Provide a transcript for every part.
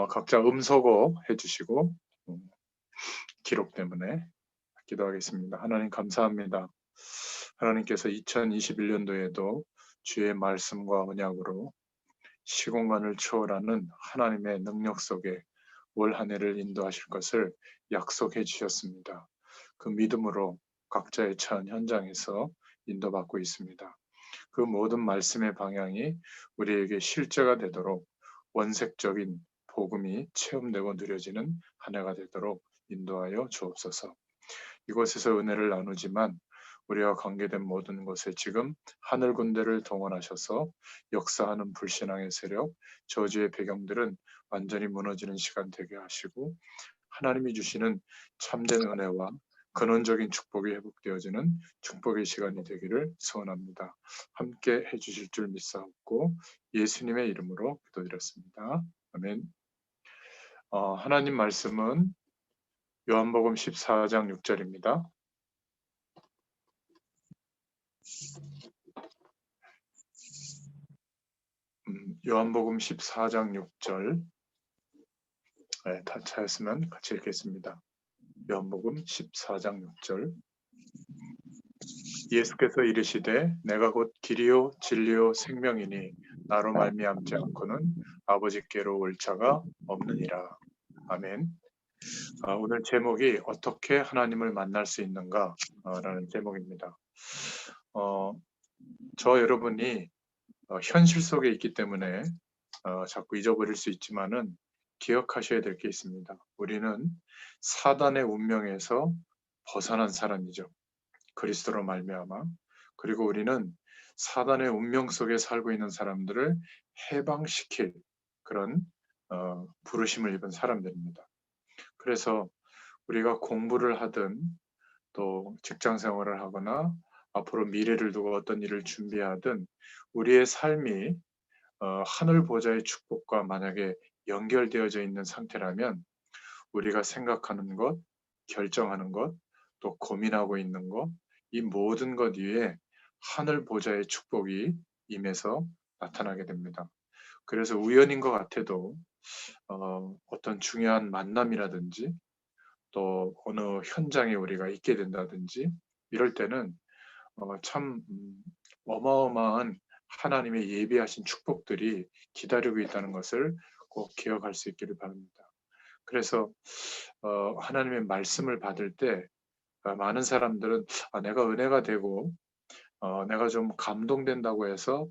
각자 음소거 해주시고 기록 때문에 기도하겠습니다. 하나님 감사합니다. 하나님께서 2021년도에도 주의 말씀과 언약으로 시공간을 초월하는 하나님의 능력 속에 올 한 해를 인도하실 것을 약속해 주셨습니다. 그 믿음으로 각자의 처한 현장에서 인도받고 있습니다. 그 모든 말씀의 방향이 우리에게 실제가 되도록 원색적인 복음이 체험되고 누려지는 한 해가 되도록 인도하여 주옵소서. 이곳에서 은혜를 나누지만 우리와 관계된 모든 곳에 지금 하늘 군대를 동원하셔서 역사하는 불신앙의 세력, 저주의 배경들은 완전히 무너지는 시간 되게 하시고 하나님이 주시는 참된 은혜와 근원적인 축복이 회복되어지는 축복의 시간이 되기를 소원합니다. 함께 해주실 줄 믿사옵고 예수님의 이름으로 기도드렸습니다. 아멘. 하나님 말씀은 요한복음 14장 6절입니다. 요한복음 14장 6절 다 찾았으면 같이 읽겠습니다. 요한복음 14장 6절 예수께서 이르시되 내가 곧 길이요 진리요 생명이니 나로 말미암지 않고는 아버지께로 올 자가 없느니라. 아멘. 오늘 제목이 어떻게 하나님을 만날 수 있는가 라는 제목입니다. 저 여러분이 현실 속에 있기 때문에 자꾸 잊어버릴 수 있지만은 기억하셔야 될 게 있습니다. 우리는 사단의 운명에서 벗어난 사람이죠. 그리스도로 말미암아. 그리고 우리는 사단의 운명 속에 살고 있는 사람들을 해방시킬 그런 부르심을 입은 사람들입니다. 그래서 우리가 공부를 하든 또 직장 생활을 하거나 앞으로 미래를 두고 어떤 일을 준비하든 우리의 삶이 하늘 보좌의 축복과 만약에 연결되어져 있는 상태라면 우리가 생각하는 것, 결정하는 것, 또 고민하고 있는 것, 이 모든 것 위에 하늘 보좌의 축복이 임해서 나타나게 됩니다. 그래서 우연인 것 같아도 어떤 중요한 만남이라든지 또 어느 현장에 우리가 있게 된다든지 이럴 때는 참 어마어마한 하나님의 예비하신 축복들이 기다리고 있다는 것을 꼭 기억할 수 있기를 바랍니다. 그래서 하나님의 말씀을 받을 때 많은 사람들은 내가 은혜가 되고 내가 좀 감동된다고 해서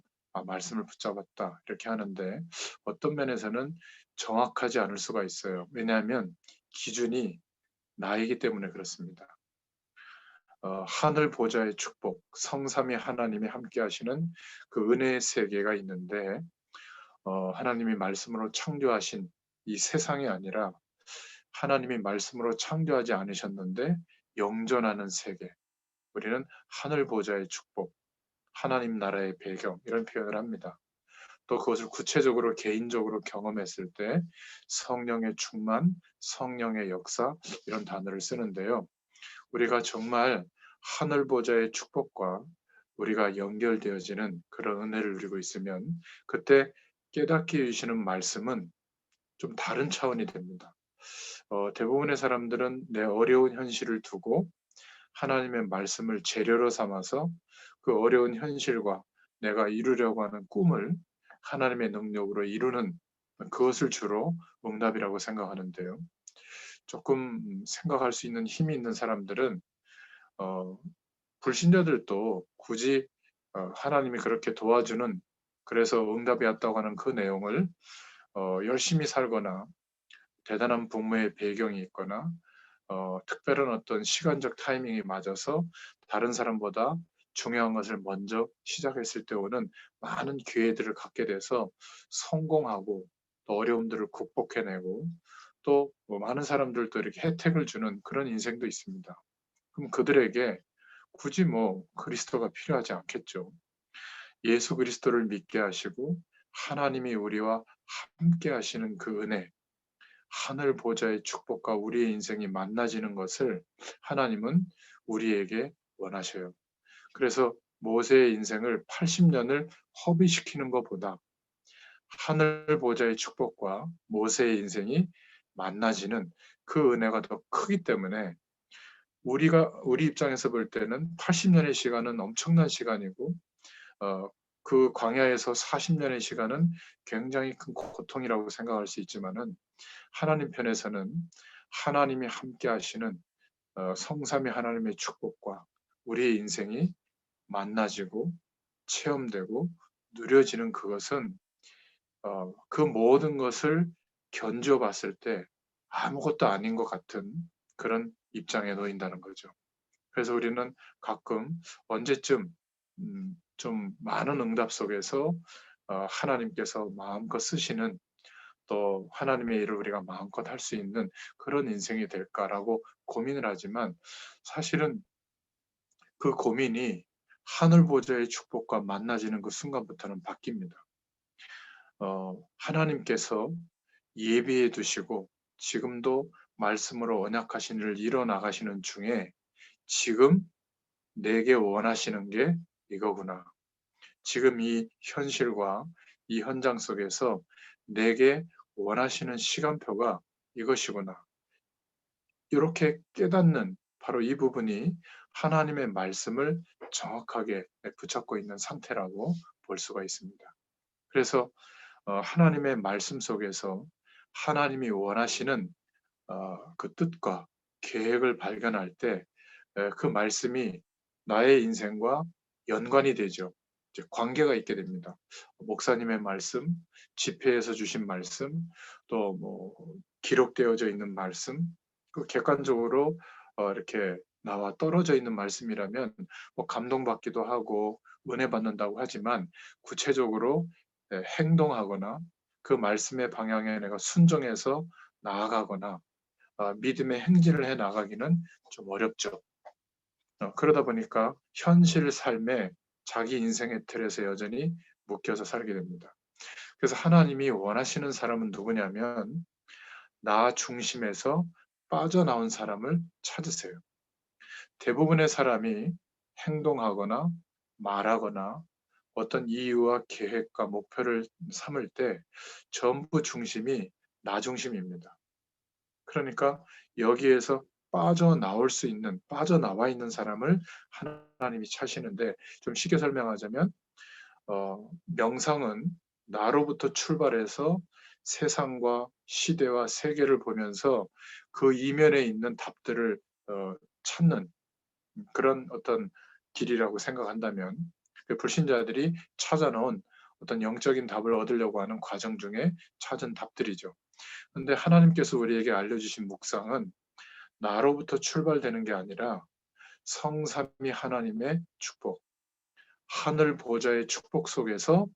말씀을 붙잡았다 이렇게 하는데 어떤 면에서는 정확하지 않을 수가 있어요. 왜냐하면 기준이 나이기 때문에 그렇습니다. 하늘 보좌의 축복, 성삼위 하나님이 함께 하시는 그 은혜의 세계가 있는데 하나님이 말씀으로 창조하신 이 세상이 아니라 하나님이 말씀으로 창조하지 않으셨는데 영존하는 세계. 우리는 하늘 보좌의 축복, 하나님 나라의 배경 이런 표현을 합니다. 또 그것을 구체적으로 개인적으로 경험했을 때 성령의 충만, 성령의 역사 이런 단어를 쓰는데요. 우리가 정말 하늘 보좌의 축복과 우리가 연결되어지는 그런 은혜를 누리고 있으면 그때 깨닫게 해주시는 말씀은 좀 다른 차원이 됩니다. 대부분의 사람들은 내 어려운 현실을 두고 하나님의 말씀을 재료로 삼아서 그 어려운 현실과 내가 이루려고 하는 꿈을 하나님의 능력으로 이루는 그것을 주로 응답이라고 생각하는데요. 조금 생각할 수 있는 힘이 있는 사람들은 불신자들도 굳이 하나님이 그렇게 도와주는 그래서 응답이 왔다고 하는 그 내용을 열심히 살거나 대단한 부모의 배경이 있거나 특별한 어떤 시간적 타이밍이 맞아서 다른 사람보다 중요한 것을 먼저 시작했을 때 오는 많은 기회들을 갖게 돼서 성공하고 또 어려움들을 극복해내고 또 많은 사람들도 이렇게 혜택을 주는 그런 인생도 있습니다. 그럼 그들에게 굳이 그리스도가 필요하지 않겠죠. 예수 그리스도를 믿게 하시고 하나님이 우리와 함께 하시는 그 은혜, 하늘 보좌의 축복과 우리의 인생이 만나지는 것을 하나님은 우리에게 원하셔요. 그래서 모세의 인생을 80년을 허비시키는 것보다 하늘 보좌의 축복과 모세의 인생이 만나지는 그 은혜가 더 크기 때문에 우리 입장에서 볼 때는 80년의 시간은 엄청난 시간이고 어, 그 광야에서 40년의 시간은 굉장히 큰 고통이라고 생각할 수 있지만은 하나님 편에서는 하나님이 함께 하시는 성삼위 하나님의 축복과 우리의 인생이 만나지고 체험되고 누려지는 그것은 그 모든 것을 견주어 봤을 때 아무것도 아닌 것 같은 그런 입장에 놓인다는 거죠. 그래서 우리는 가끔 언제쯤 좀 많은 응답 속에서 하나님께서 마음껏 쓰시는 또 하나님의 일을 우리가 마음껏 할 수 있는 그런 인생이 될까라고 고민을 하지만 사실은 그 고민이 하늘 보좌의 축복과 만나지는 그 순간부터는 바뀝니다. 하나님께서 예비해 두시고 지금도 말씀으로 언약하신 일을 이뤄 나가시는 중에 지금 내게 원하시는 게 이거구나. 지금 이 현실과 이 현장 속에서 내게 원하시는 시간표가 이것이구나. 이렇게 깨닫는 바로 이 부분이 하나님의 말씀을 정확하게 붙잡고 있는 상태라고 볼 수가 있습니다. 그래서 하나님의 말씀 속에서 하나님이 원하시는 그 뜻과 계획을 발견할 때 그 말씀이 나의 인생과 연관이 되죠. 이제 관계가 있게 됩니다. 목사님의 말씀, 집회에서 주신 말씀, 또 뭐 기록되어져 있는 말씀, 그 객관적으로 이렇게 나와 떨어져 있는 말씀이라면 뭐 감동받기도 하고 은혜 받는다고 하지만 구체적으로 행동하거나 그 말씀의 방향에 내가 순종해서 나아가거나 믿음의 행진을 해 나가기는 좀 어렵죠. 그러다 보니까 현실 삶에 자기 인생의 틀에서 여전히 묶여서 살게 됩니다. 그래서 하나님이 원하시는 사람은 누구냐면 나 중심에서 빠져나온 사람을 찾으세요. 대부분의 사람이 행동하거나 말하거나 어떤 이유와 계획과 목표를 삼을 때 전부 중심이 나 중심입니다. 그러니까 여기에서 빠져나올 수 있는, 빠져나와 있는 사람을 하나님이 찾으시는데 좀 쉽게 설명하자면 명상은 나로부터 출발해서 세상과 시대와 세계를 보면서 그 이면에 있는 답들을 찾는 그런 어떤 길이라고 생각한다면 그 불신자들이 찾아놓은 어떤 영적인 답을 얻으려고 하는 과정 중에 찾은 답들이죠. 그런데 하나님께서 우리에게 알려주신 묵상은 나로부터 출발되는 게 아니라 성삼위 하나님의 축복, 하늘 보좌의 축복 속에서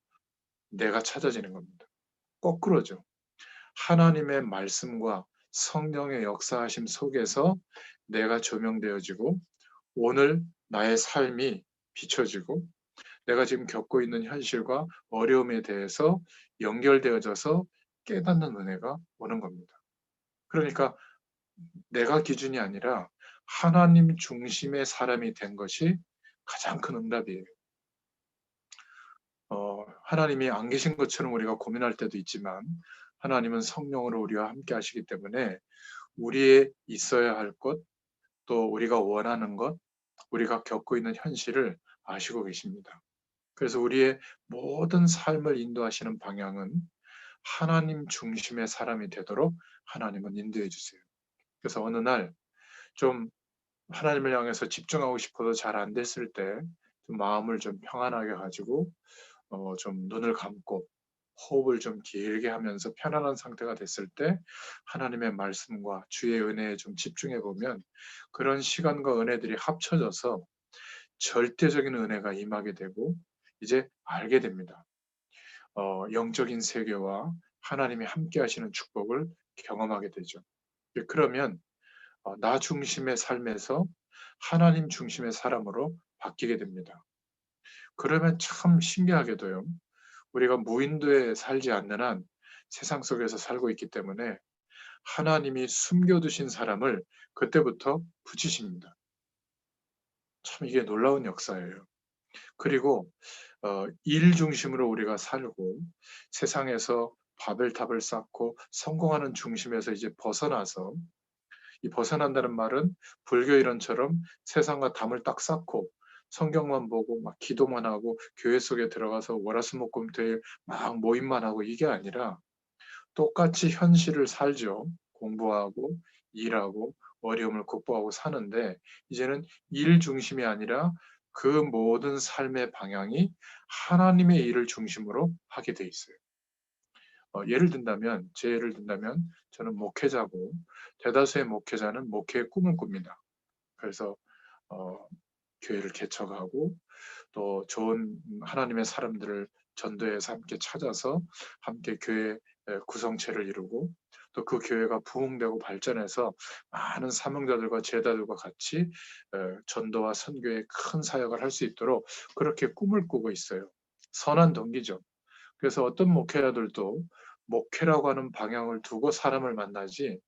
내가 찾아지는 겁니다. 거꾸로죠. 하나님의 말씀과 성령의 역사하심 속에서 내가 조명되어지고 오늘 나의 삶이 비춰지고 내가 지금 겪고 있는 현실과 어려움에 대해서 연결되어져서 깨닫는 은혜가 오는 겁니다. 그러니까 내가 기준이 아니라 하나님 중심의 사람이 된 것이 가장 큰 응답이에요. 하나님이 안 계신 것처럼 우리가 고민할 때도 있지만 하나님은 성령으로 우리와 함께 하시기 때문에 우리의 있어야 할 것, 또 우리가 원하는 것, 우리가 겪고 있는 현실을 아시고 계십니다. 그래서 우리의 모든 삶을 인도하시는 방향은 하나님 중심의 사람이 되도록 하나님은 인도해 주세요. 그래서 어느 날 좀 하나님을 향해서 집중하고 싶어도 잘 안 됐을 때 좀 마음을 좀 평안하게 가지고 좀 눈을 감고 호흡을 좀 길게 하면서 편안한 상태가 됐을 때 하나님의 말씀과 주의 은혜에 좀 집중해 보면 그런 시간과 은혜들이 합쳐져서 절대적인 은혜가 임하게 되고 이제 알게 됩니다. 영적인 세계와 하나님이 함께 하시는 축복을 경험하게 되죠. 그러면 나 중심의 삶에서 하나님 중심의 사람으로 바뀌게 됩니다. 그러면 참 신기하게도요. 우리가 무인도에 살지 않는 한 세상 속에서 살고 있기 때문에 하나님이 숨겨두신 사람을 그때부터 붙이십니다. 참 이게 놀라운 역사예요. 그리고 일 중심으로 우리가 살고 세상에서 바벨탑을 쌓고 성공하는 중심에서 이제 벗어나서, 이 벗어난다는 말은 불교 이론처럼 세상과 담을 딱 쌓고 성경만 보고 막 기도만 하고 교회 속에 들어가서 월화수목금토일 막 모임만 하고 이게 아니라 똑같이 현실을 살죠. 공부하고 일하고 어려움을 극복하고 사는데, 이제는 일 중심이 아니라 그 모든 삶의 방향이 하나님의 일을 중심으로 하게 돼 있어요. 제 예를 든다면 저는 목회자고, 대다수의 목회자는 목회의 꿈을 꿉니다. 그래서 어, 교회를 개척하고 또 좋은 하나님의 사람들을 전도해서 함께 찾아서 함께 교회 구성체를 이루고, 또 그 교회가 부흥되고 발전해서 많은 사명자들과 제자들과 같이 전도와 선교의 큰 사역을 할 수 있도록 그렇게 꿈을 꾸고 있어요. 선한 동기죠. 그래서 어떤 목회자들도 목회라고 하는 방향을 두고 사람을 만나지,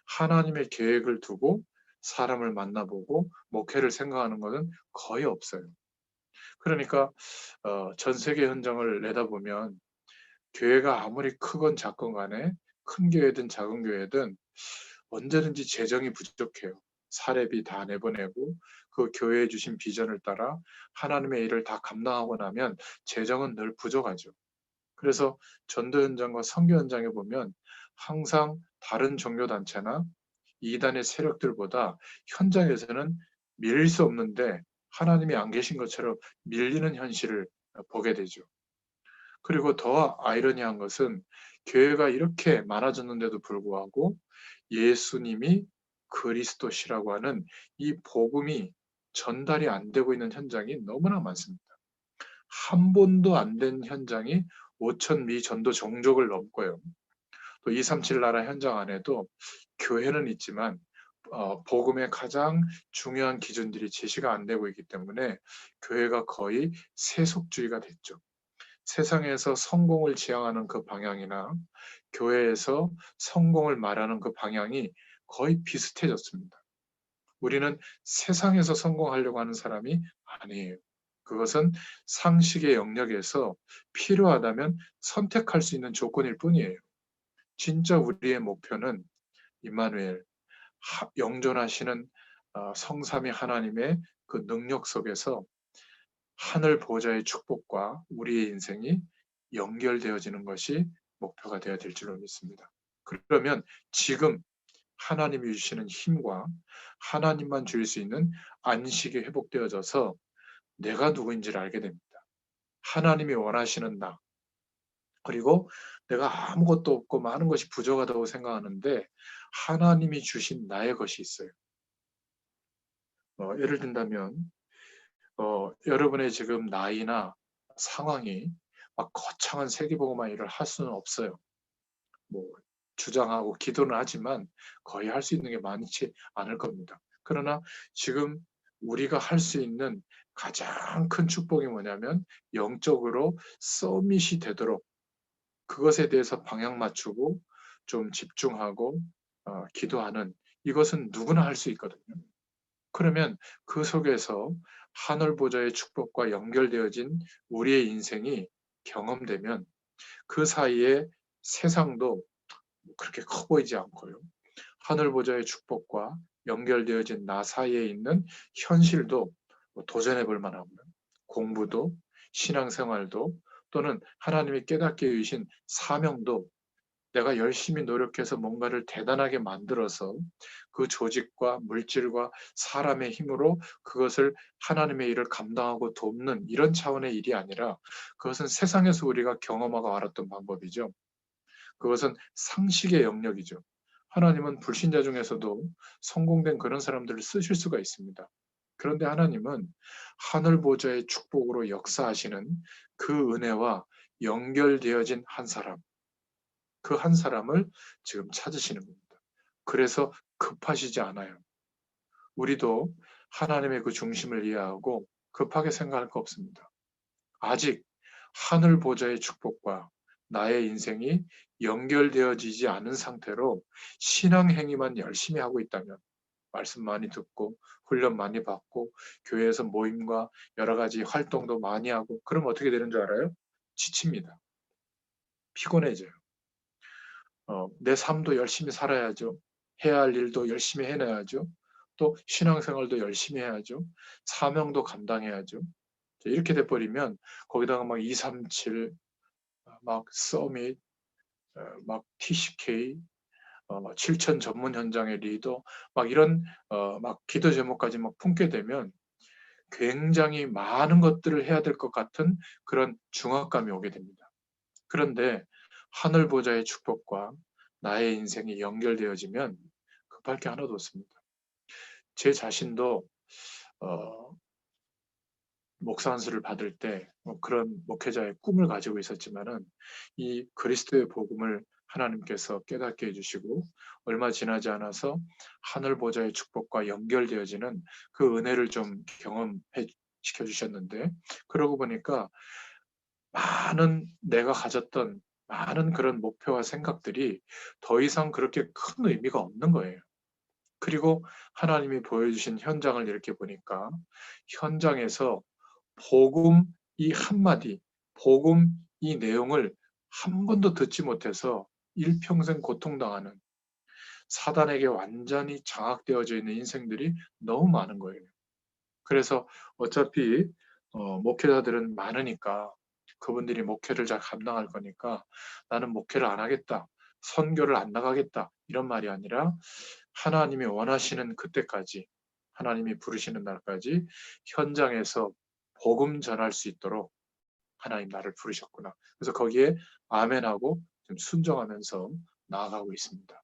하나님의 계획을 두고 사람을 만나보고 목회를 생각하는 것은 거의 없어요. 그러니까 전 세계 현장을 내다보면 교회가 아무리 크건 작건 간에, 큰 교회든 작은 교회든 언제든지 재정이 부족해요. 사례비 다 내보내고 그 교회에 주신 비전을 따라 하나님의 일을 다 감당하고 나면 재정은 늘 부족하죠. 그래서 전도 현장과 선교 현장에 보면 항상 다른 종교 단체나 이단의 세력들보다 현장에서는 밀릴 수 없는데 하나님이 안 계신 것처럼 밀리는 현실을 보게 되죠. 그리고 더 아이러니한 것은 교회가 이렇게 많아졌는데도 불구하고 예수님이 그리스도시라고 하는 이 복음이 전달이 안 되고 있는 현장이 너무나 많습니다. 한 번도 안 된 현장이 5천 미 전도 종족을 넘고요. 또 237 나라 현장 안에도 교회는 있지만 복음의 가장 중요한 기준들이 제시가 안 되고 있기 때문에 교회가 거의 세속주의가 됐죠. 세상에서 성공을 지향하는 그 방향이나 교회에서 성공을 말하는 그 방향이 거의 비슷해졌습니다. 우리는 세상에서 성공하려고 하는 사람이 아니에요. 그것은 상식의 영역에서 필요하다면 선택할 수 있는 조건일 뿐이에요. 진짜 우리의 목표는 임마누엘, 영존하시는 성삼위 하나님의 그 능력 속에서 하늘 보좌의 축복과 우리의 인생이 연결되어지는 것이 목표가 되어야 될 줄로 믿습니다. 그러면 지금 하나님이 주시는 힘과 하나님만 주실 수 있는 안식이 회복되어져서 내가 누구인지를 알게 됩니다. 하나님이 원하시는 나, 그리고 내가 아무것도 없고 많은 것이 부족하다고 생각하는데 하나님이 주신 나의 것이 있어요. 예를 든다면 여러분의 지금 나이나 상황이 막 거창한 세계복음화 일을 할 수는 없어요. 뭐 주장하고 기도는 하지만 거의 할 수 있는 게 많지 않을 겁니다. 그러나 지금 우리가 할 수 있는 가장 큰 축복이 뭐냐면 영적으로 서밋이 되도록 그것에 대해서 방향 맞추고 좀 집중하고 기도하는, 이것은 누구나 할 수 있거든요. 그러면 그 속에서 하늘 보좌의 축복과 연결되어진 우리의 인생이 경험되면 그 사이에 세상도 그렇게 커 보이지 않고요. 하늘 보좌의 축복과 연결되어진 나 사이에 있는 현실도 도전해 볼 만하고요. 공부도, 신앙생활도, 또는 하나님이 깨닫게 해주신 사명도 내가 열심히 노력해서 뭔가를 대단하게 만들어서 그 조직과 물질과 사람의 힘으로 그것을 하나님의 일을 감당하고 돕는 이런 차원의 일이 아니라, 그것은 세상에서 우리가 경험하고 알았던 방법이죠. 그것은 상식의 영역이죠. 하나님은 불신자 중에서도 성공된 그런 사람들을 쓰실 수가 있습니다. 그런데 하나님은 하늘 보좌의 축복으로 역사하시는 그 은혜와 연결되어진 한 사람, 그 한 사람을 지금 찾으시는 겁니다. 그래서 급하시지 않아요. 우리도 하나님의 그 중심을 이해하고 급하게 생각할 거 없습니다. 아직 하늘 보좌의 축복과 나의 인생이 연결되어지지 않은 상태로 신앙 행위만 열심히 하고 있다면, 말씀 많이 듣고 훈련 많이 받고 교회에서 모임과 여러 가지 활동도 많이 하고 그럼 어떻게 되는 줄 알아요? 지칩니다. 피곤해져요. 내 삶도 열심히 살아야죠. 해야 할 일도 열심히 해내야죠. 또 신앙생활도 열심히 해야죠. 사명도 감당해야죠. 이렇게 돼버리면 거기다가 막 237, 막 서밋, 막 TCK, 7천 전문 현장의 리더, 막 이런 막 기도 제목까지 막 품게 되면 굉장히 많은 것들을 해야 될 것 같은 그런 중압감이 오게 됩니다. 그런데 하늘 보좌의 축복과 나의 인생이 연결되어지면 급할 게 하나도 없습니다. 제 자신도 어, 목사 안수를 받을 때뭐 그런 목회자의 꿈을 가지고 있었지만은 이 그리스도의 복음을 하나님께서 깨닫게 해주시고 얼마 지나지 않아서 하늘 보좌의 축복과 연결되어지는 그 은혜를 좀 경험해 시켜주셨는데 그러고 보니까 많은 내가 가졌던 많은 그런 목표와 생각들이 더 이상 그렇게 큰 의미가 없는 거예요. 그리고 하나님이 보여주신 현장을 이렇게 보니까 현장에서 복음 이 한마디, 복음 이 내용을 한 번도 듣지 못해서 일평생 고통당하는 사단에게 완전히 장악되어져 있는 인생들이 너무 많은 거예요. 그래서 어차피 목회자들은 많으니까 그분들이 목회를 잘 감당할 거니까 나는 목회를 안 하겠다. 선교를 안 나가겠다. 이런 말이 아니라 하나님이 원하시는 그때까지 하나님이 부르시는 날까지 현장에서 복음 전할 수 있도록 하나님 나를 부르셨구나. 그래서 거기에 아멘하고 좀 순종하면서 나아가고 있습니다.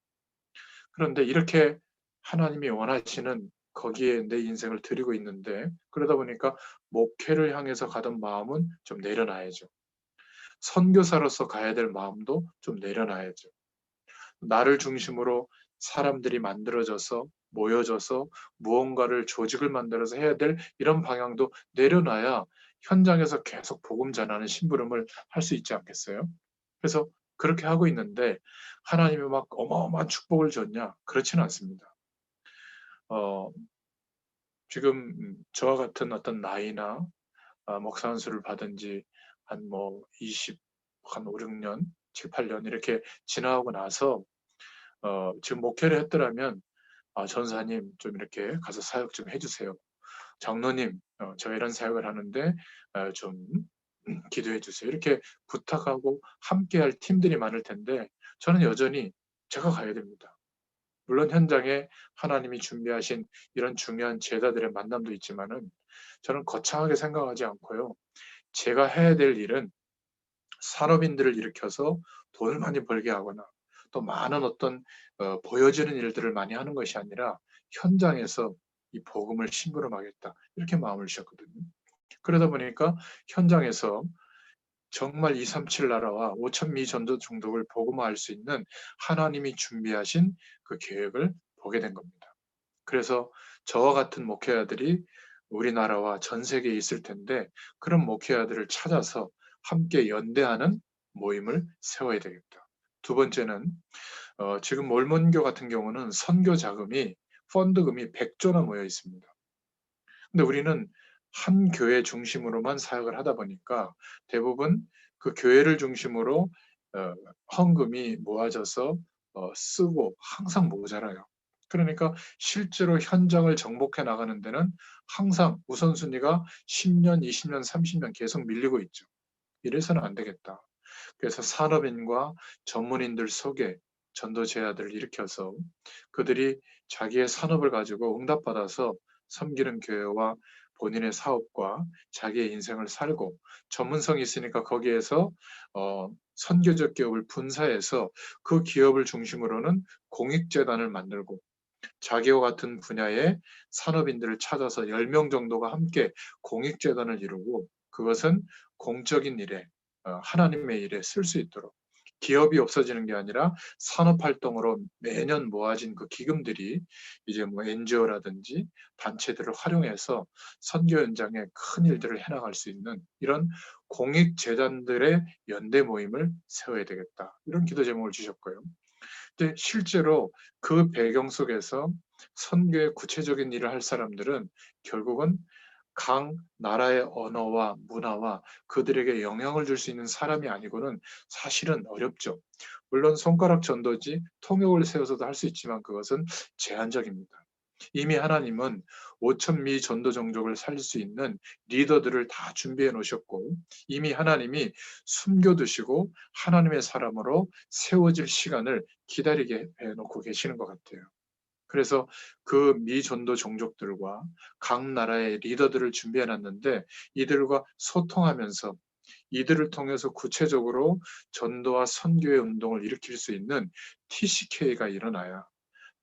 그런데 이렇게 하나님이 원하시는 거기에 내 인생을 드리고 있는데 그러다 보니까 목회를 향해서 가던 마음은 좀 내려놔야죠. 선교사로서 가야 될 마음도 좀 내려놔야죠. 나를 중심으로 사람들이 만들어져서 모여져서 무언가를 조직을 만들어서 해야 될 이런 방향도 내려놔야 현장에서 계속 복음 전하는 심부름을 할 수 있지 않겠어요? 그래서 그렇게 하고 있는데 하나님이 막 어마어마한 축복을 줬냐? 그렇지는 않습니다. 어, 지금 저와 같은 어떤 나이나 목사 안수를 받은 지 한 뭐 20, 한 5, 6년, 7, 8년 이렇게 지나고 나서 지금 목회를 했더라면 전사님 좀 이렇게 가서 사역 좀 해주세요. 장로님, 저 이런 사역을 하는데 좀 기도해 주세요. 이렇게 부탁하고 함께할 팀들이 많을 텐데 저는 여전히 제가 가야 됩니다. 물론 현장에 하나님이 준비하신 이런 중요한 제자들의 만남도 있지만은 저는 거창하게 생각하지 않고요. 제가 해야 될 일은 산업인들을 일으켜서 돈을 많이 벌게 하거나 또 많은 어떤 보여지는 일들을 많이 하는 것이 아니라 현장에서 이 복음을 심부름하겠다 이렇게 마음을 주셨거든요. 그러다 보니까 현장에서 정말 237 나라와 5천 미 전도 중독을 복음화할 수 있는 하나님이 준비하신 그 계획을 보게 된 겁니다. 그래서 저와 같은 목회자들이 우리나라와 전 세계에 있을 텐데 그런 목회자들을 찾아서 함께 연대하는 모임을 세워야 되겠다. 두 번째는 지금 몰몬교 같은 경우는 선교 자금이 펀드금이 100조나 모여 있습니다. 근데 우리는 한 교회 중심으로만 사역을 하다 보니까 대부분 그 교회를 중심으로 헌금이 모아져서 쓰고 항상 모자라요. 그러니까 실제로 현장을 정복해 나가는 데는 항상 우선순위가 10년, 20년, 30년 계속 밀리고 있죠. 이래서는 안 되겠다. 그래서 산업인과 전문인들 속에 전도 제자들을 일으켜서 그들이 자기의 산업을 가지고 응답받아서 섬기는 교회와 본인의 사업과 자기의 인생을 살고 전문성이 있으니까 거기에서 선교적 기업을 분사해서 그 기업을 중심으로는 공익재단을 만들고 자기와 같은 분야의 산업인들을 찾아서 10명 정도가 함께 공익재단을 이루고 그것은 공적인 일에 하나님의 일에 쓸 수 있도록 기업이 없어지는 게 아니라 산업활동으로 매년 모아진 그 기금들이 이제 뭐 NGO라든지 단체들을 활용해서 선교 현장에 큰 일들을 해나갈 수 있는 이런 공익재단들의 연대 모임을 세워야 되겠다. 이런 기도 제목을 주셨고요. 근데 실제로 그 배경 속에서 선교의 구체적인 일을 할 사람들은 결국은 각 나라의 언어와 문화와 그들에게 영향을 줄 수 있는 사람이 아니고는 사실은 어렵죠. 물론 손가락 전도지 통역을 세워서도 할 수 있지만 그것은 제한적입니다. 이미 하나님은 5천 미 전도 종족을 살릴 수 있는 리더들을 다 준비해 놓으셨고 이미 하나님이 숨겨두시고 하나님의 사람으로 세워질 시간을 기다리게 해놓고 계시는 것 같아요. 그래서 그 미전도 종족들과 각 나라의 리더들을 준비해 놨는데 이들과 소통하면서 이들을 통해서 구체적으로 전도와 선교의 운동을 일으킬 수 있는 TCK가 일어나야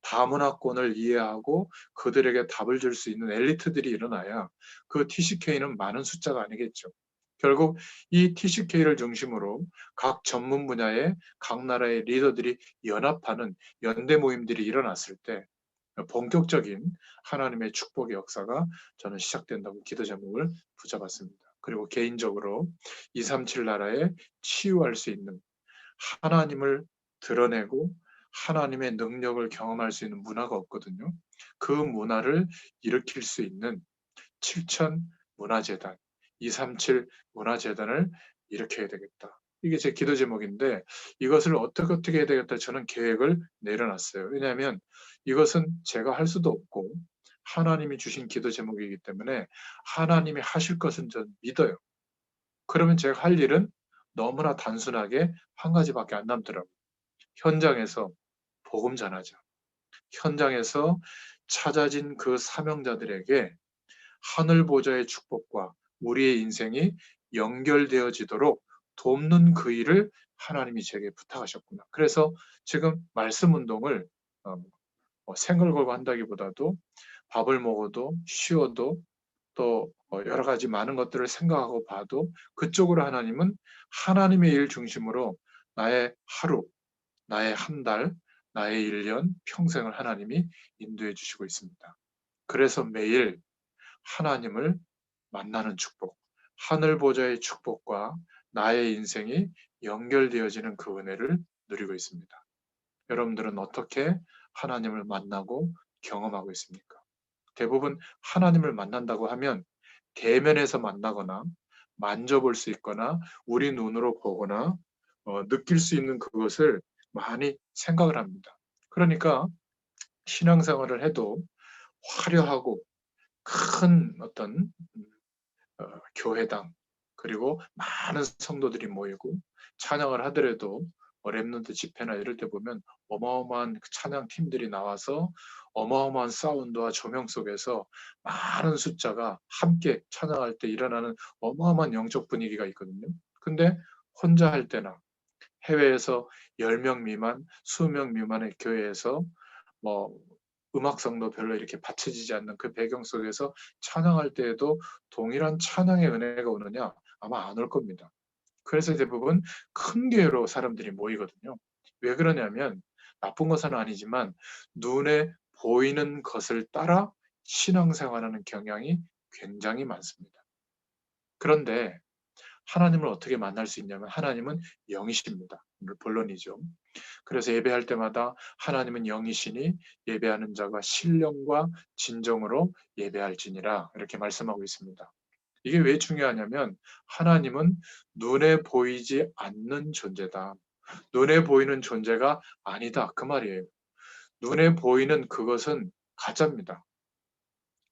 다문화권을 이해하고 그들에게 답을 줄 수 있는 엘리트들이 일어나야 그 TCK는 많은 숫자가 아니겠죠. 결국 이 TCK를 중심으로 각 전문 분야의 각 나라의 리더들이 연합하는 연대 모임들이 일어났을 때 본격적인 하나님의 축복의 역사가 저는 시작된다고 기도 제목을 붙여봤습니다. 그리고 개인적으로 237 나라에 치유할 수 있는 하나님을 드러내고 하나님의 능력을 경험할 수 있는 문화가 없거든요. 그 문화를 일으킬 수 있는 7천 문화재단, 237 문화재단을 일으켜야 되겠다. 이게 제 기도 제목인데 이것을 어떻게 해야 되겠다 저는 계획을 내려놨어요. 왜냐하면 이것은 제가 할 수도 없고 하나님이 주신 기도 제목이기 때문에 하나님이 하실 것은 전 믿어요. 그러면 제가 할 일은 너무나 단순하게 한 가지밖에 안 남더라고요. 현장에서 복음 전하자. 현장에서 찾아진 그 사명자들에게 하늘 보좌의 축복과 우리의 인생이 연결되어지도록 돕는 그 일을 하나님이 제게 부탁하셨구나. 그래서 지금 말씀 운동을 생을 걸고 한다기보다도 밥을 먹어도 쉬어도 또 여러 가지 많은 것들을 생각하고 봐도 그쪽으로 하나님은 하나님의 일 중심으로 나의 하루, 나의 한 달, 나의 1년, 평생을 하나님이 인도해 주시고 있습니다. 그래서 매일 하나님을 만나는 축복, 하늘 보좌의 축복과 나의 인생이 연결되어지는 그 은혜를 누리고 있습니다. 여러분들은 어떻게 하나님을 만나고 경험하고 있습니까? 대부분 하나님을 만난다고 하면 대면에서 만나거나 만져볼 수 있거나 우리 눈으로 보거나 느낄 수 있는 그것을 많이 생각을 합니다. 그러니까 신앙생활을 해도 화려하고 큰 어떤 교회당 그리고 많은 성도들이 모이고 찬양을 하더라도 랩런트 집회나 이럴 때 보면 어마어마한 찬양 팀들이 나와서 어마어마한 사운드와 조명 속에서 많은 숫자가 함께 찬양할 때 일어나는 어마어마한 영적 분위기가 있거든요. 근데 혼자 할 때나 해외에서 10명 미만, 수명 미만의 교회에서 뭐 음악성도 별로 이렇게 받쳐지지 않는 그 배경 속에서 찬양할 때에도 동일한 찬양의 은혜가 오느냐? 아마 안 올 겁니다. 그래서 대부분 큰 교회로 사람들이 모이거든요. 왜 그러냐면 나쁜 것은 아니지만 눈에 보이는 것을 따라 신앙생활하는 경향이 굉장히 많습니다. 그런데 하나님을 어떻게 만날 수 있냐면 하나님은 영이십니다. 본론이죠. 그래서 예배할 때마다 하나님은 영이시니 예배하는 자가 신령과 진정으로 예배할지니라 이렇게 말씀하고 있습니다. 이게 왜 중요하냐면 하나님은 눈에 보이지 않는 존재다. 눈에 보이는 존재가 아니다. 그 말이에요. 눈에 보이는 그것은 가짜입니다.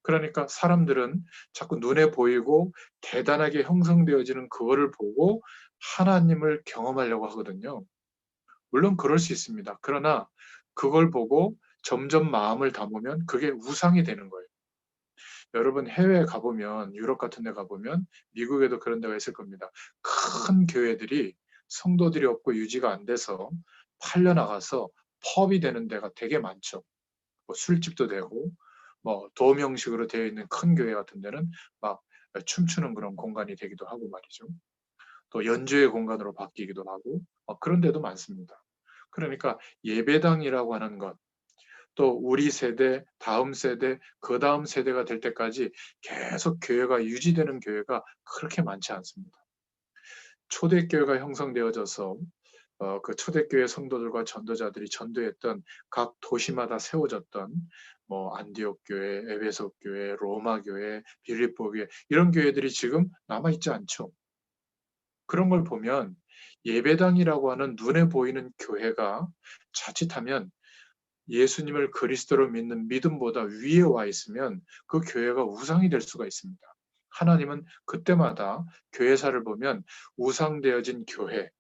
그러니까 사람들은 자꾸 눈에 보이고 대단하게 형성되어지는 그거를 보고 하나님을 경험하려고 하거든요. 물론 그럴 수 있습니다. 그러나 그걸 보고 점점 마음을 담으면 그게 우상이 되는 거예요. 여러분 해외에 가보면 유럽 같은 데 가보면 미국에도 그런 데가 있을 겁니다. 큰 교회들이 성도들이 없고 유지가 안 돼서 팔려나가서 펍이 되는 데가 되게 많죠. 뭐 술집도 되고 뭐 돔 형식으로 되어 있는 큰 교회 같은 데는 막 춤추는 그런 공간이 되기도 하고 말이죠. 또 연주의 공간으로 바뀌기도 하고 그런 데도 많습니다. 그러니까 예배당이라고 하는 것, 또 우리 세대, 다음 세대, 그 다음 세대가 될 때까지 계속 교회가 유지되는 교회가 그렇게 많지 않습니다. 초대교회가 형성되어져서 그 초대교회 성도들과 전도자들이 전도했던 각 도시마다 세워졌던 뭐 안디옥 교회, 에베소 교회, 로마 교회, 빌립보 교회 이런 교회들이 지금 남아 있지 않죠. 그런 걸 보면 예배당이라고 하는 눈에 보이는 교회가 자칫하면 예수님을 그리스도로 믿는 믿음보다 위에 와 있으면 그 교회가 우상이 될 수가 있습니다. 하나님은 그때마다 교회사를 보면 우상되어진 교회,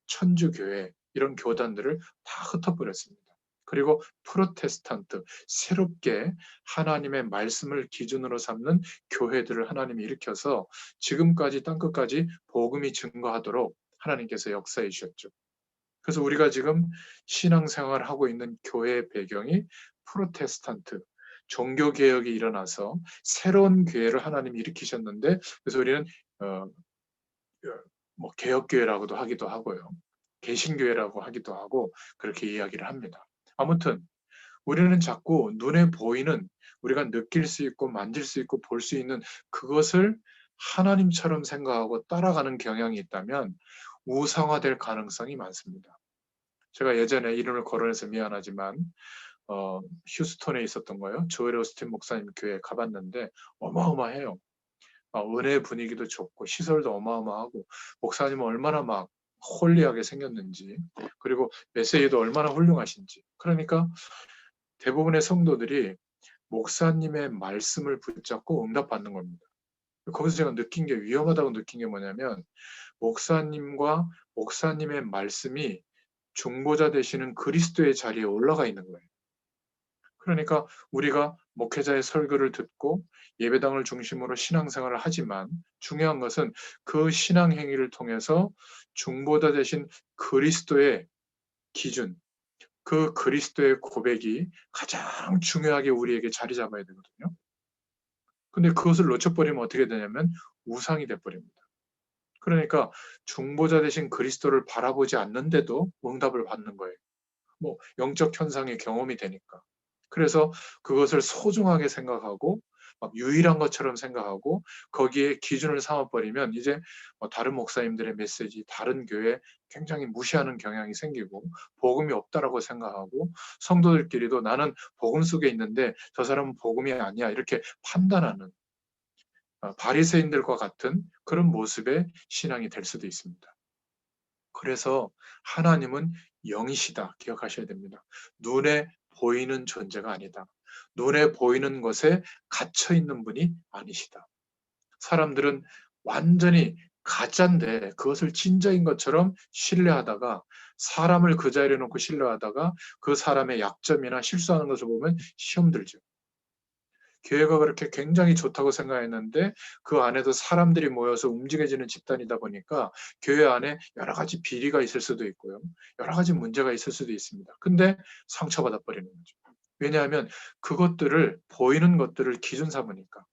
천주교회 이런 교단들을 다 흩어버렸습니다. 그리고 프로테스탄트, 새롭게 하나님의 말씀을 기준으로 삼는 교회들을 하나님이 일으켜서 지금까지 땅끝까지 복음이 증거하도록 하나님께서 역사해 주셨죠. 그래서 우리가 지금 신앙생활을 하고 있는 교회의 배경이 프로테스탄트, 종교개혁이 일어나서 새로운 교회를 하나님이 일으키셨는데, 그래서 우리는 어, 뭐 개혁교회라고도 하기도 하고요. 개신교회라고 하기도 하고 그렇게 이야기를 합니다. 아무튼 우리는 자꾸 눈에 보이는 우리가 느낄 수 있고 만질 수 있고 볼 수 있는 그것을 하나님처럼 생각하고 따라가는 경향이 있다면 우상화될 가능성이 많습니다. 제가 예전에 이름을 거론해서 미안하지만 휴스톤에 있었던 거예요. 조엘 오스틴 목사님 교회 가봤는데 어마어마해요. 은혜 분위기도 좋고 시설도 어마어마하고 목사님은 얼마나 막 홀리하게 생겼는지 그리고 메시지도 얼마나 훌륭하신지 그러니까 대부분의 성도들이 목사님의 말씀을 붙잡고 응답받는 겁니다. 거기서 제가 느낀 게 위험하다고 느낀 게 뭐냐면 목사님과 목사님의 말씀이 중보자 되시는 그리스도의 자리에 올라가 있는 거예요. 그러니까 우리가 목회자의 설교를 듣고 예배당을 중심으로 신앙생활을 하지만 중요한 것은 그 신앙 행위를 통해서 중보자 되신 그리스도의 기준, 그 그리스도의 고백이 가장 중요하게 우리에게 자리 잡아야 되거든요. 근데 그것을 놓쳐버리면 어떻게 되냐면 우상이 돼버립니다. 그러니까 중보자 되신 그리스도를 바라보지 않는데도 응답을 받는 거예요. 뭐 영적 현상의 경험이 되니까. 그래서 그것을 소중하게 생각하고 막 유일한 것처럼 생각하고 거기에 기준을 삼아버리면 이제 다른 목사님들의 메시지, 다른 교회 굉장히 무시하는 경향이 생기고 복음이 없다라고 생각하고 성도들끼리도 나는 복음 속에 있는데 저 사람은 복음이 아니야 이렇게 판단하는 바리새인들과 같은 그런 모습의 신앙이 될 수도 있습니다. 그래서 하나님은 영이시다. 기억하셔야 됩니다. 눈에 보이는 존재가 아니다. 눈에 보이는 것에 갇혀 있는 분이 아니시다. 사람들은 완전히 가짜인데 그것을 진짜인 것처럼 신뢰하다가 사람을 그 자리에 놓고 신뢰하다가 그 사람의 약점이나 실수하는 것을 보면 시험 들죠. 교회가 그렇게 굉장히 좋다고 생각했는데 그 안에도 사람들이 모여서 움직여지는 집단이다 보니까 교회 안에 여러 가지 비리가 있을 수도 있고요. 여러 가지 문제가 있을 수도 있습니다. 근데 상처받아 버리는 거죠. 왜냐하면 그것들을 보이는 것들을 기준 삼으니까.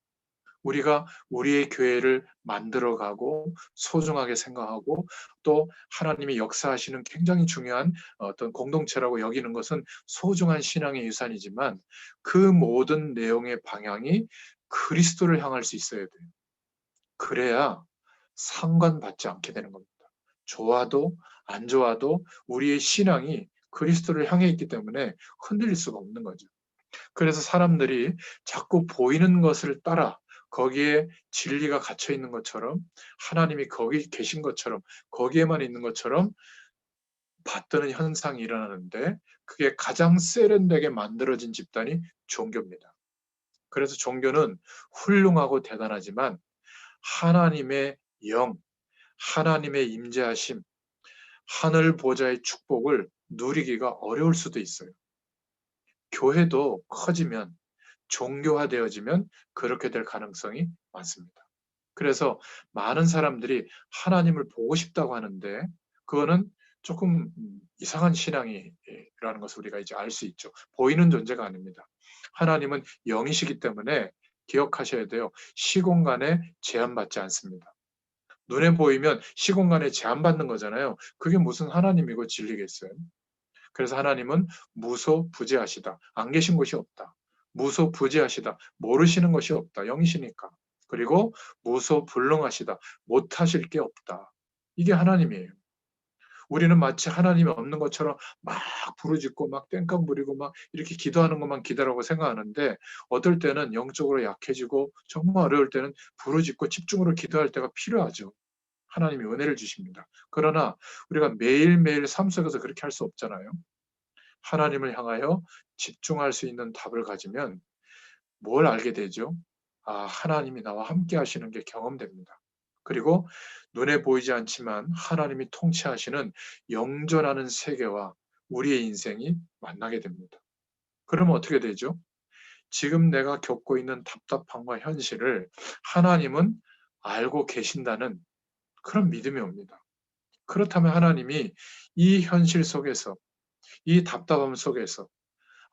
우리가 우리의 교회를 만들어가고 소중하게 생각하고 또 하나님이 역사하시는 굉장히 중요한 어떤 공동체라고 여기는 것은 소중한 신앙의 유산이지만 그 모든 내용의 방향이 그리스도를 향할 수 있어야 돼요. 그래야 상관받지 않게 되는 겁니다. 좋아도 안 좋아도 우리의 신앙이 그리스도를 향해 있기 때문에 흔들릴 수가 없는 거죠. 그래서 사람들이 자꾸 보이는 것을 따라 거기에 진리가 갇혀 있는 것처럼 하나님이 거기 계신 것처럼 거기에만 있는 것처럼 받드는 현상이 일어나는데 그게 가장 세련되게 만들어진 집단이 종교입니다. 그래서 종교는 훌륭하고 대단하지만 하나님의 영, 하나님의 임재하심, 하늘 보좌의 축복을 누리기가 어려울 수도 있어요. 교회도 커지면 종교화되어지면 그렇게 될 가능성이 많습니다. 그래서 많은 사람들이 하나님을 보고 싶다고 하는데 그거는 조금 이상한 신앙이라는 것을 우리가 이제 알 수 있죠. 보이는 존재가 아닙니다. 하나님은 영이시기 때문에 기억하셔야 돼요. 시공간에 제한받지 않습니다. 눈에 보이면 시공간에 제한받는 거잖아요. 그게 무슨 하나님이고 진리겠어요? 그래서 하나님은 무소부재하시다. 안 계신 곳이 없다. 무소부재하시다. 모르시는 것이 없다. 영이시니까. 그리고 무소불능하시다. 못하실 게 없다. 이게 하나님이에요. 우리는 마치 하나님이 없는 것처럼 막 부르짖고 막 땡깡 부리고 막 이렇게 기도하는 것만 기도라고 생각하는데, 어떨 때는 영적으로 약해지고 정말 어려울 때는 부르짖고 집중으로 기도할 때가 필요하죠. 하나님이 은혜를 주십니다. 그러나 우리가 매일매일 삶 속에서 그렇게 할 수 없잖아요. 하나님을 향하여 집중할 수 있는 답을 가지면 뭘 알게 되죠? 아, 하나님이 나와 함께 하시는 게 경험됩니다. 그리고 눈에 보이지 않지만 하나님이 통치하시는 영존하는 세계와 우리의 인생이 만나게 됩니다. 그러면 어떻게 되죠? 지금 내가 겪고 있는 답답함과 현실을 하나님은 알고 계신다는 그런 믿음이 옵니다. 그렇다면 하나님이 이 현실 속에서, 이 답답함 속에서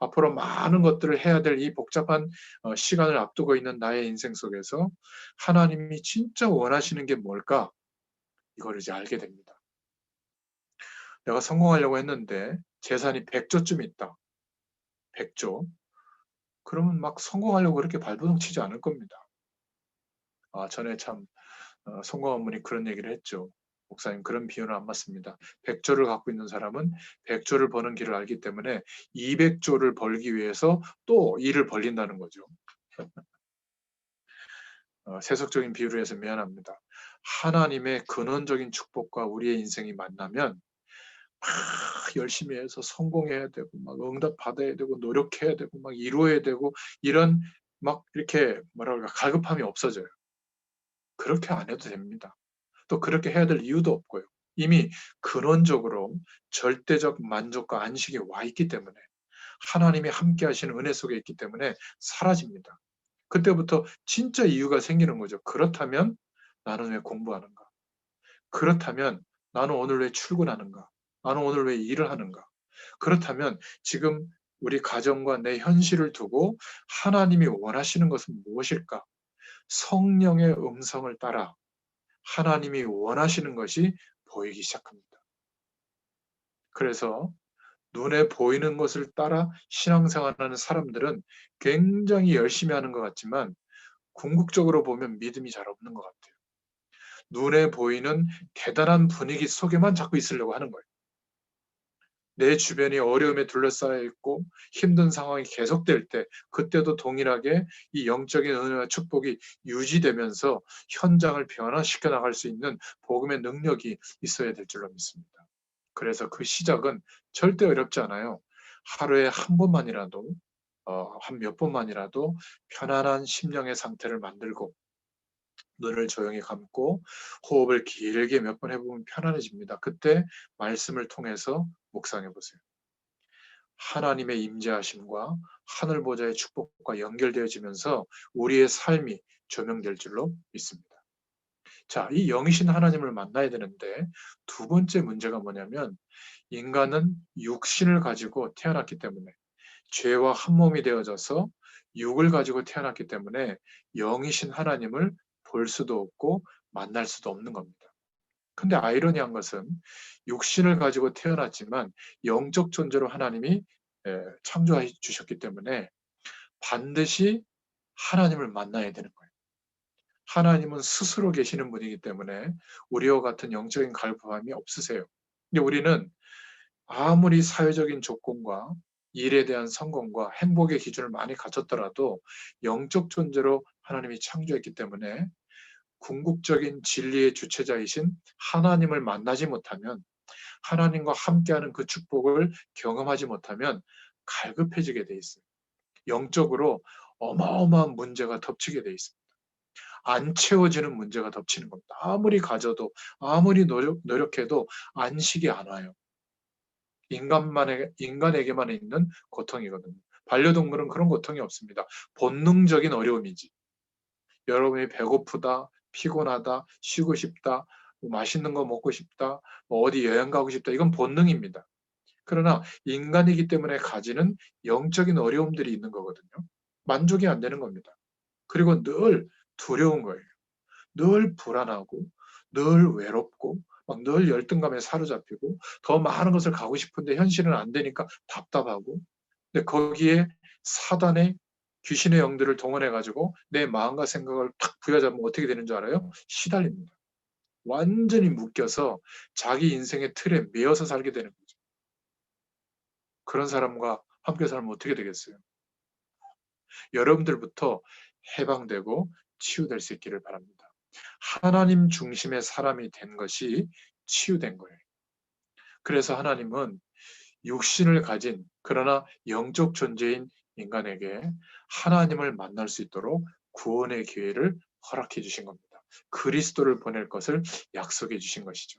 앞으로 많은 것들을 해야 될 이 복잡한 시간을 앞두고 있는 나의 인생 속에서 하나님이 진짜 원하시는 게 뭘까? 이걸 이제 알게 됩니다. 내가 성공하려고 했는데 재산이 100조쯤 있다. 100조. 그러면 막 성공하려고 그렇게 발버둥 치지 않을 겁니다. 전에 참 성공한 분이 그런 얘기를 했죠. 목사님, 그런 비유는 안 맞습니다. 100조를 갖고 있는 사람은 100조를 버는 길을 알기 때문에 200조를 벌기 위해서 또 일을 벌린다는 거죠. 세속적인 비유를 해서 미안합니다. 하나님의 근원적인 축복과 우리의 인생이 만나면 막 열심히 해서 성공해야 되고 막 응답 받아야 되고 노력해야 되고 막 이루어야 되고 이런 막 이렇게 뭐라 그럴까 갈급함이 없어져요. 그렇게 안 해도 됩니다. 또 그렇게 해야 될 이유도 없고요. 이미 근원적으로 절대적 만족과 안식이 와 있기 때문에, 하나님이 함께 하시는 은혜 속에 있기 때문에 사라집니다. 그때부터 진짜 이유가 생기는 거죠. 그렇다면 나는 왜 공부하는가? 그렇다면 나는 오늘 왜 출근하는가? 나는 오늘 왜 일을 하는가? 그렇다면 지금 우리 가정과 내 현실을 두고 하나님이 원하시는 것은 무엇일까? 성령의 음성을 따라 하나님이 원하시는 것이 보이기 시작합니다. 그래서 눈에 보이는 것을 따라 신앙생활하는 사람들은 굉장히 열심히 하는 것 같지만 궁극적으로 보면 믿음이 잘 없는 것 같아요. 눈에 보이는 대단한 분위기 속에만 자꾸 있으려고 하는 거예요. 내 주변이 어려움에 둘러싸여 있고 힘든 상황이 계속될 때, 그때도 동일하게 이 영적인 은혜와 축복이 유지되면서 현장을 변화시켜 나갈 수 있는 복음의 능력이 있어야 될 줄로 믿습니다. 그래서 그 시작은 절대 어렵지 않아요. 하루에 한 번만이라도, 한 몇 번만이라도 편안한 심령의 상태를 만들고 눈을 조용히 감고 호흡을 길게 몇 번 해보면 편안해집니다. 그때 말씀을 통해서 묵상해 보세요. 하나님의 임재하심과 하늘 보좌의 축복과 연결되어지면서 우리의 삶이 조명될 줄로 믿습니다. 자, 이 영이신 하나님을 만나야 되는데 두 번째 문제가 뭐냐면, 인간은 육신을 가지고 태어났기 때문에, 죄와 한 몸이 되어져서 육을 가지고 태어났기 때문에 영이신 하나님을 볼 수도 없고 만날 수도 없는 겁니다. 근데 아이러니한 것은 육신을 가지고 태어났지만 영적 존재로 하나님이 창조해 주셨기 때문에 반드시 하나님을 만나야 되는 거예요. 하나님은 스스로 계시는 분이기 때문에 우리와 같은 영적인 갈급함이 없으세요. 근데 우리는 아무리 사회적인 조건과 일에 대한 성공과 행복의 기준을 많이 갖췄더라도 영적 존재로 하나님이 창조했기 때문에 궁극적인 진리의 주체자이신 하나님을 만나지 못하면, 하나님과 함께하는 그 축복을 경험하지 못하면 갈급해지게 돼 있어요. 영적으로 어마어마한 문제가 덮치게 돼 있습니다. 안 채워지는 문제가 덮치는 겁니다. 아무리 가져도 아무리 노력해도 안식이 안 와요. 인간에게만 있는 고통이거든요. 반려동물은 그런 고통이 없습니다. 본능적인 어려움이지. 여러분이 배고프다, 피곤하다, 쉬고 싶다, 뭐 맛있는 거 먹고 싶다, 뭐 어디 여행 가고 싶다, 이건 본능입니다. 그러나 인간이기 때문에 가지는 영적인 어려움들이 있는 거거든요. 만족이 안 되는 겁니다. 그리고 늘 두려운 거예요. 늘 불안하고, 늘 외롭고, 막 늘 열등감에 사로잡히고, 더 많은 것을 가고 싶은데 현실은 안 되니까 답답하고, 근데 거기에 사단의 귀신의 영들을 동원해 가지고 내 마음과 생각을 탁 부여잡으면 어떻게 되는 줄 알아요? 시달립니다. 완전히 묶여서 자기 인생의 틀에 매여서 살게 되는 거죠. 그런 사람과 함께 살면 어떻게 되겠어요? 여러분들부터 해방되고 치유될 수 있기를 바랍니다. 하나님 중심의 사람이 된 것이 치유된 거예요. 그래서 하나님은 육신을 가진 그러나 영적 존재인 인간에게 하나님을 만날 수 있도록 구원의 기회를 허락해 주신 겁니다. 그리스도를 보낼 것을 약속해 주신 것이죠.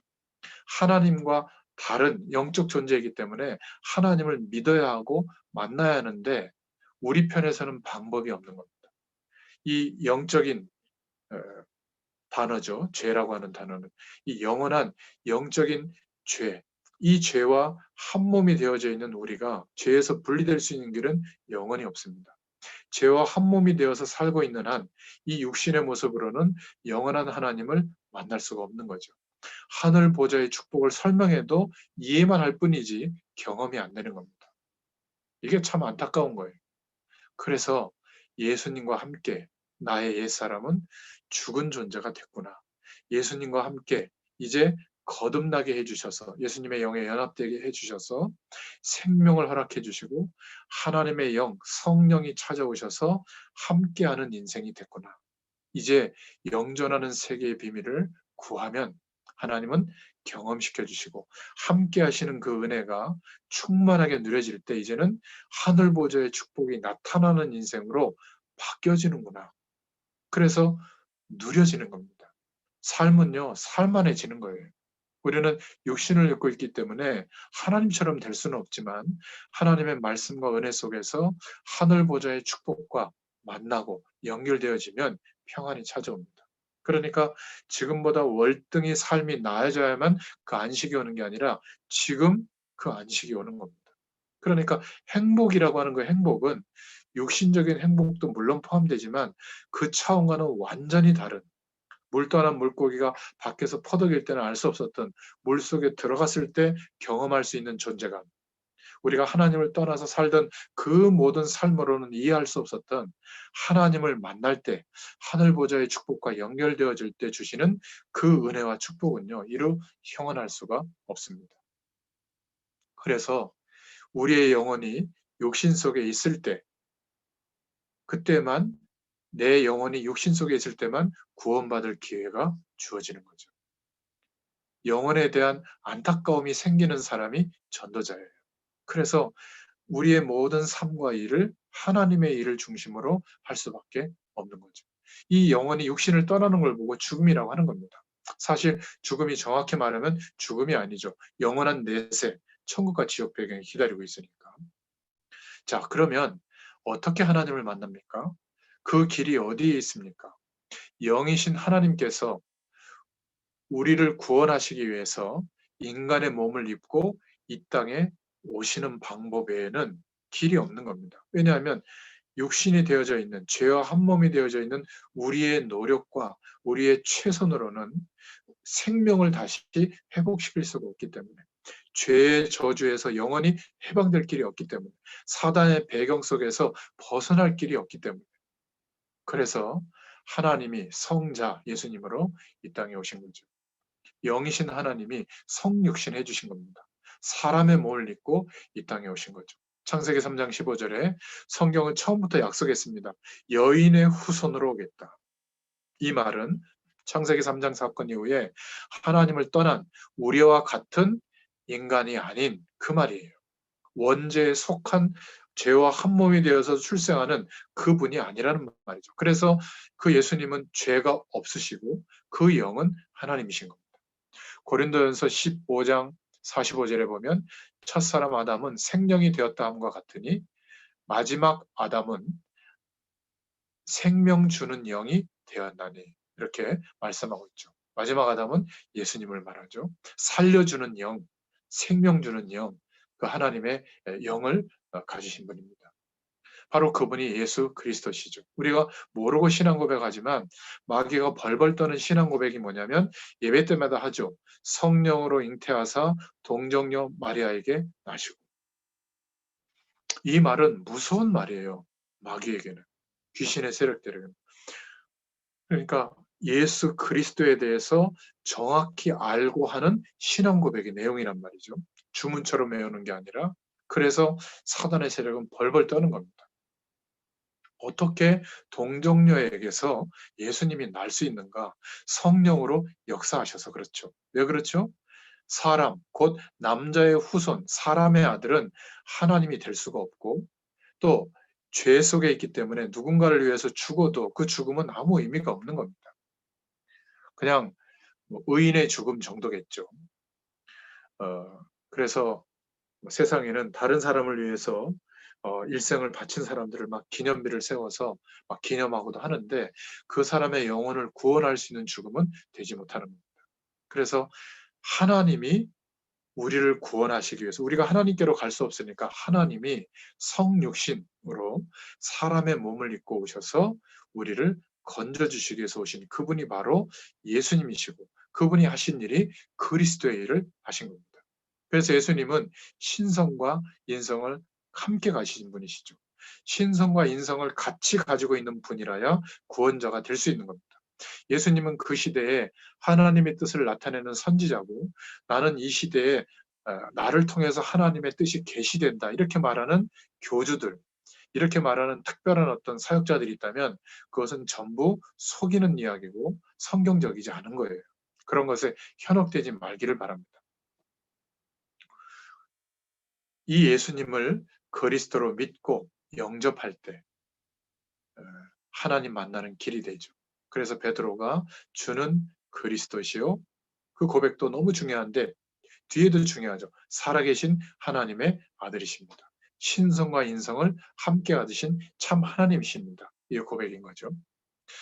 하나님과 다른 영적 존재이기 때문에 하나님을 믿어야 하고 만나야 하는데 우리 편에서는 방법이 없는 겁니다. 이 영적인 어, 단어죠. 죄라고 하는 단어는 이 영원한 영적인 죄, 이 죄와 한 몸이 되어져 있는 우리가 죄에서 분리될 수 있는 길은 영원히 없습니다. 죄와 한 몸이 되어서 살고 있는 한 이 육신의 모습으로는 영원한 하나님을 만날 수가 없는 거죠. 하늘 보좌의 축복을 설명해도 이해만 할 뿐이지 경험이 안 되는 겁니다. 이게 참 안타까운 거예요. 그래서 예수님과 함께 나의 옛사람은 죽은 존재가 됐구나. 예수님과 함께 이제 거듭나게 해주셔서 예수님의 영에 연합되게 해주셔서 생명을 허락해 주시고 하나님의 영, 성령이 찾아오셔서 함께하는 인생이 됐구나. 이제 영존하는 세계의 비밀을 구하면 하나님은 경험시켜 주시고 함께 하시는 그 은혜가 충만하게 누려질 때 이제는 하늘 보좌의 축복이 나타나는 인생으로 바뀌어지는구나. 그래서 누려지는 겁니다. 삶은요, 살만해지는 거예요. 우리는 육신을 입고 있기 때문에 하나님처럼 될 수는 없지만 하나님의 말씀과 은혜 속에서 하늘 보좌의 축복과 만나고 연결되어지면 평안이 찾아옵니다. 그러니까 지금보다 월등히 삶이 나아져야만 그 안식이 오는 게 아니라 지금 그 안식이 오는 겁니다. 그러니까 행복이라고 하는 그 행복은 육신적인 행복도 물론 포함되지만 그 차원과는 완전히 다른 물 떠난 물고기가 밖에서 퍼덕일 때는 알 수 없었던 물속에 들어갔을 때 경험할 수 있는 존재감. 우리가 하나님을 떠나서 살던 그 모든 삶으로는 이해할 수 없었던 하나님을 만날 때 하늘 보좌의 축복과 연결되어질 때 주시는 그 은혜와 축복은요. 이루 형언할 수가 없습니다. 그래서 우리의 영혼이 육신 속에 있을 때 그때만 내 영혼이 육신 속에 있을 때만 구원받을 기회가 주어지는 거죠. 영혼에 대한 안타까움이 생기는 사람이 전도자예요. 그래서 우리의 모든 삶과 일을 하나님의 일을 중심으로 할 수밖에 없는 거죠. 이 영혼이 육신을 떠나는 걸 보고 죽음이라고 하는 겁니다. 사실 죽음이 정확히 말하면 죽음이 아니죠. 영원한 내세, 천국과 지옥 배경이 기다리고 있으니까. 자, 그러면 어떻게 하나님을 만납니까? 그 길이 어디에 있습니까? 영이신 하나님께서 우리를 구원하시기 위해서 인간의 몸을 입고 이 땅에 오시는 방법 외에는 길이 없는 겁니다. 왜냐하면 육신이 되어져 있는 죄와 한 몸이 되어져 있는 우리의 노력과 우리의 최선으로는 생명을 다시 회복시킬 수가 없기 때문에 죄의 저주에서 영원히 해방될 길이 없기 때문에 사단의 배경 속에서 벗어날 길이 없기 때문에 그래서 하나님이 성자 예수님으로 이 땅에 오신 거죠. 영이신 하나님이 성육신 해주신 겁니다. 사람의 몸을 입고 이 땅에 오신 거죠. 창세기 3장 15절에 성경은 처음부터 약속했습니다. 여인의 후손으로 오겠다. 이 말은 창세기 3장 사건 이후에 하나님을 떠난 우리와 같은 인간이 아닌 그 말이에요. 원죄에 속한 죄와 한 몸이 되어서 출생하는 그분이 아니라는 말이죠. 그래서 그 예수님은 죄가 없으시고 그 영은 하나님이신 겁니다. 고린도전서 15장 45절에 보면 첫사람 아담은 생명이 되었다 함과 같으니 마지막 아담은 생명 주는 영이 되었나니 이렇게 말씀하고 있죠. 마지막 아담은 예수님을 말하죠. 살려주는 영, 생명 주는 영, 그 하나님의 영을 가지신 분입니다. 바로 그분이 예수 그리스도시죠. 우리가 모르고 신앙 고백하지만 마귀가 벌벌 떠는 신앙 고백이 뭐냐면 예배 때마다 하죠. 성령으로 잉태하사 동정녀 마리아에게 나시고. 이 말은 무서운 말이에요. 마귀에게는. 귀신의 세력들에게는. 그러니까 예수 그리스도에 대해서 정확히 알고 하는 신앙 고백의 내용이란 말이죠. 주문처럼 외우는 게 아니라. 그래서 사단의 세력은 벌벌 떠는 겁니다. 어떻게 동정녀에게서 예수님이 날 수 있는가? 성령으로 역사하셔서 그렇죠. 왜 그렇죠? 사람, 곧 남자의 후손, 사람의 아들은 하나님이 될 수가 없고, 또 죄 속에 있기 때문에 누군가를 위해서 죽어도 그 죽음은 아무 의미가 없는 겁니다. 그냥 뭐 의인의 죽음 정도겠죠. 그래서 세상에는 다른 사람을 위해서 일생을 바친 사람들을 막 기념비를 세워서 막 기념하고도 하는데, 그 사람의 영혼을 구원할 수 있는 죽음은 되지 못하는 겁니다. 그래서 하나님이 우리를 구원하시기 위해서, 우리가 하나님께로 갈 수 없으니까 하나님이 성육신으로 사람의 몸을 입고 오셔서 우리를 건져주시기 위해서 오신 그분이 바로 예수님이시고, 그분이 하신 일이 그리스도의 일을 하신 겁니다. 그래서 예수님은 신성과 인성을 함께 가지신 분이시죠. 신성과 인성을 같이 가지고 있는 분이라야 구원자가 될 수 있는 겁니다. 예수님은 그 시대에 하나님의 뜻을 나타내는 선지자고, 나는 이 시대에 나를 통해서 하나님의 뜻이 계시된다 이렇게 말하는 교주들, 이렇게 말하는 특별한 어떤 사역자들이 있다면 그것은 전부 속이는 이야기고 성경적이지 않은 거예요. 그런 것에 현혹되지 말기를 바랍니다. 이 예수님을 그리스도로 믿고 영접할 때 하나님 만나는 길이 되죠. 그래서 베드로가 주는 그리스도시요, 그 고백도 너무 중요한데 뒤에도 중요하죠. 살아계신 하나님의 아들이십니다. 신성과 인성을 함께 가지신 참 하나님이십니다. 이 고백인 거죠.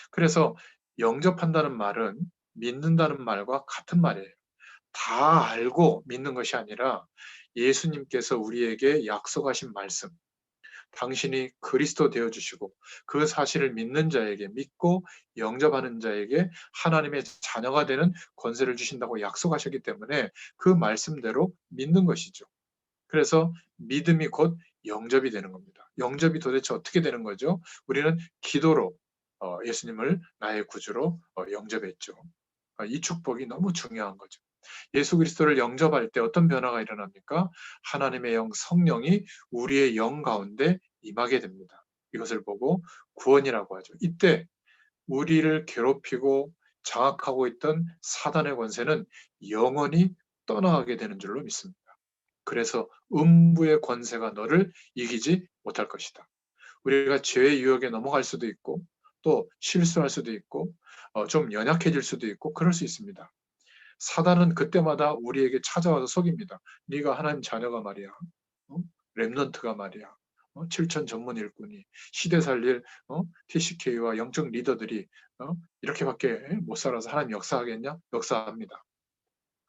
그래서 영접한다는 말은 믿는다는 말과 같은 말이에요. 다 알고 믿는 것이 아니라 예수님께서 우리에게 약속하신 말씀, 당신이 그리스도 되어주시고 그 사실을 믿는 자에게, 믿고 영접하는 자에게 하나님의 자녀가 되는 권세를 주신다고 약속하셨기 때문에 그 말씀대로 믿는 것이죠. 그래서 믿음이 곧 영접이 되는 겁니다. 영접이 도대체 어떻게 되는 거죠? 우리는 기도로 예수님을 나의 구주로 영접했죠. 이 축복이 너무 중요한 거죠. 예수 그리스도를 영접할 때 어떤 변화가 일어납니까? 하나님의 영, 성령이 우리의 영 가운데 임하게 됩니다. 이것을 보고 구원이라고 하죠. 이때 우리를 괴롭히고 장악하고 있던 사단의 권세는 영원히 떠나가게 되는 줄로 믿습니다. 그래서 음부의 권세가 너를 이기지 못할 것이다. 우리가 죄의 유혹에 넘어갈 수도 있고, 또 실수할 수도 있고, 좀 연약해질 수도 있고, 그럴 수 있습니다. 사단은 그때마다 우리에게 찾아와서 속입니다. 네가 하나님 자녀가 말이야. 렘넌트가 말이야. 7천 전문 일꾼이 시대 살릴 TCK와 영적 리더들이 이렇게밖에 못 살아서 하나님 역사하겠냐? 역사합니다.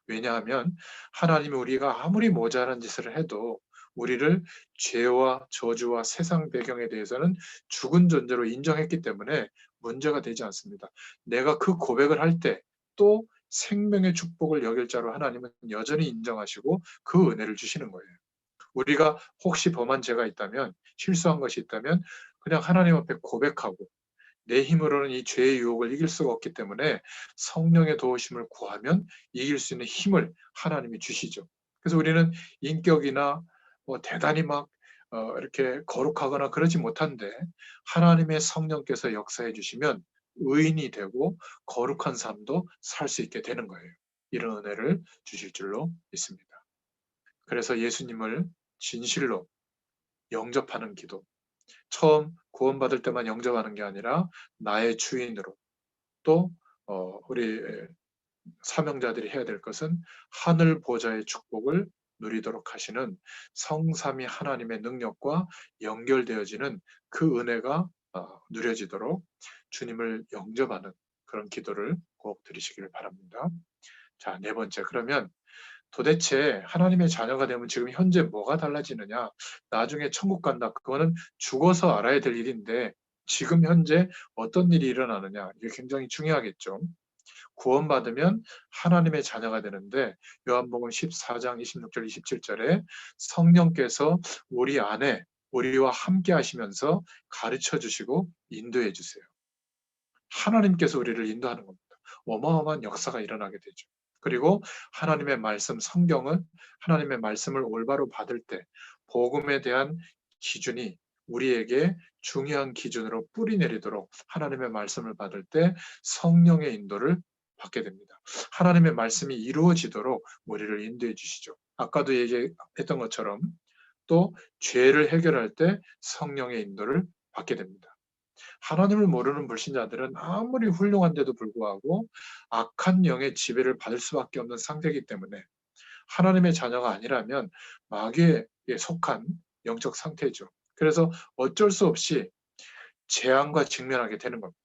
왜냐하면 하나님이 우리가 아무리 모자란 짓을 해도 우리를 죄와 저주와 세상 배경에 대해서는 죽은 존재로 인정했기 때문에 문제가 되지 않습니다. 내가 그 고백을 할 때 또 생명의 축복을 여길 자로 하나님은 여전히 인정하시고 그 은혜를 주시는 거예요. 우리가 혹시 범한 죄가 있다면, 실수한 것이 있다면 그냥 하나님 앞에 고백하고, 내 힘으로는 이 죄의 유혹을 이길 수가 없기 때문에 성령의 도우심을 구하면 이길 수 있는 힘을 하나님이 주시죠. 그래서 우리는 인격이나 뭐 대단히 막 이렇게 거룩하거나 그러지 못한데 하나님의 성령께서 역사해 주시면 의인이 되고 거룩한 삶도 살 수 있게 되는 거예요. 이런 은혜를 주실 줄로 믿습니다. 그래서 예수님을 진실로 영접하는 기도, 처음 구원받을 때만 영접하는 게 아니라 나의 주인으로, 또 우리 사명자들이 해야 될 것은 하늘 보좌의 축복을 누리도록 하시는 성삼위 하나님의 능력과 연결되어지는 그 은혜가 누려지도록 주님을 영접하는 그런 기도를 꼭 드리시기를 바랍니다. 자, 네 번째, 그러면 도대체 하나님의 자녀가 되면 지금 현재 뭐가 달라지느냐? 나중에 천국 간다. 그거는 죽어서 알아야 될 일인데 지금 현재 어떤 일이 일어나느냐? 이게 굉장히 중요하겠죠. 구원받으면 하나님의 자녀가 되는데 요한복음 14장 26절 27절에 성령께서 우리 안에 우리와 함께 하시면서 가르쳐 주시고 인도해 주세요. 하나님께서 우리를 인도하는 겁니다. 어마어마한 역사가 일어나게 되죠. 그리고 하나님의 말씀, 하나님의 말씀을 올바로 받을 때 복음에 대한 기준이 우리에게 중요한 기준으로 뿌리 내리도록 하나님의 말씀을 받을 때 성령의 인도를 받게 됩니다. 하나님의 말씀이 이루어지도록 우리를 인도해 주시죠. 아까도 얘기했던 것처럼 또 죄를 해결할 때 성령의 인도를 받게 됩니다. 하나님을 모르는 불신자들은 아무리 훌륭한데도 불구하고 악한 영의 지배를 받을 수밖에 없는 상태이기 때문에 하나님의 자녀가 아니라면 마귀에 속한 영적 상태죠. 그래서 어쩔 수 없이 재앙과 직면하게 되는 겁니다.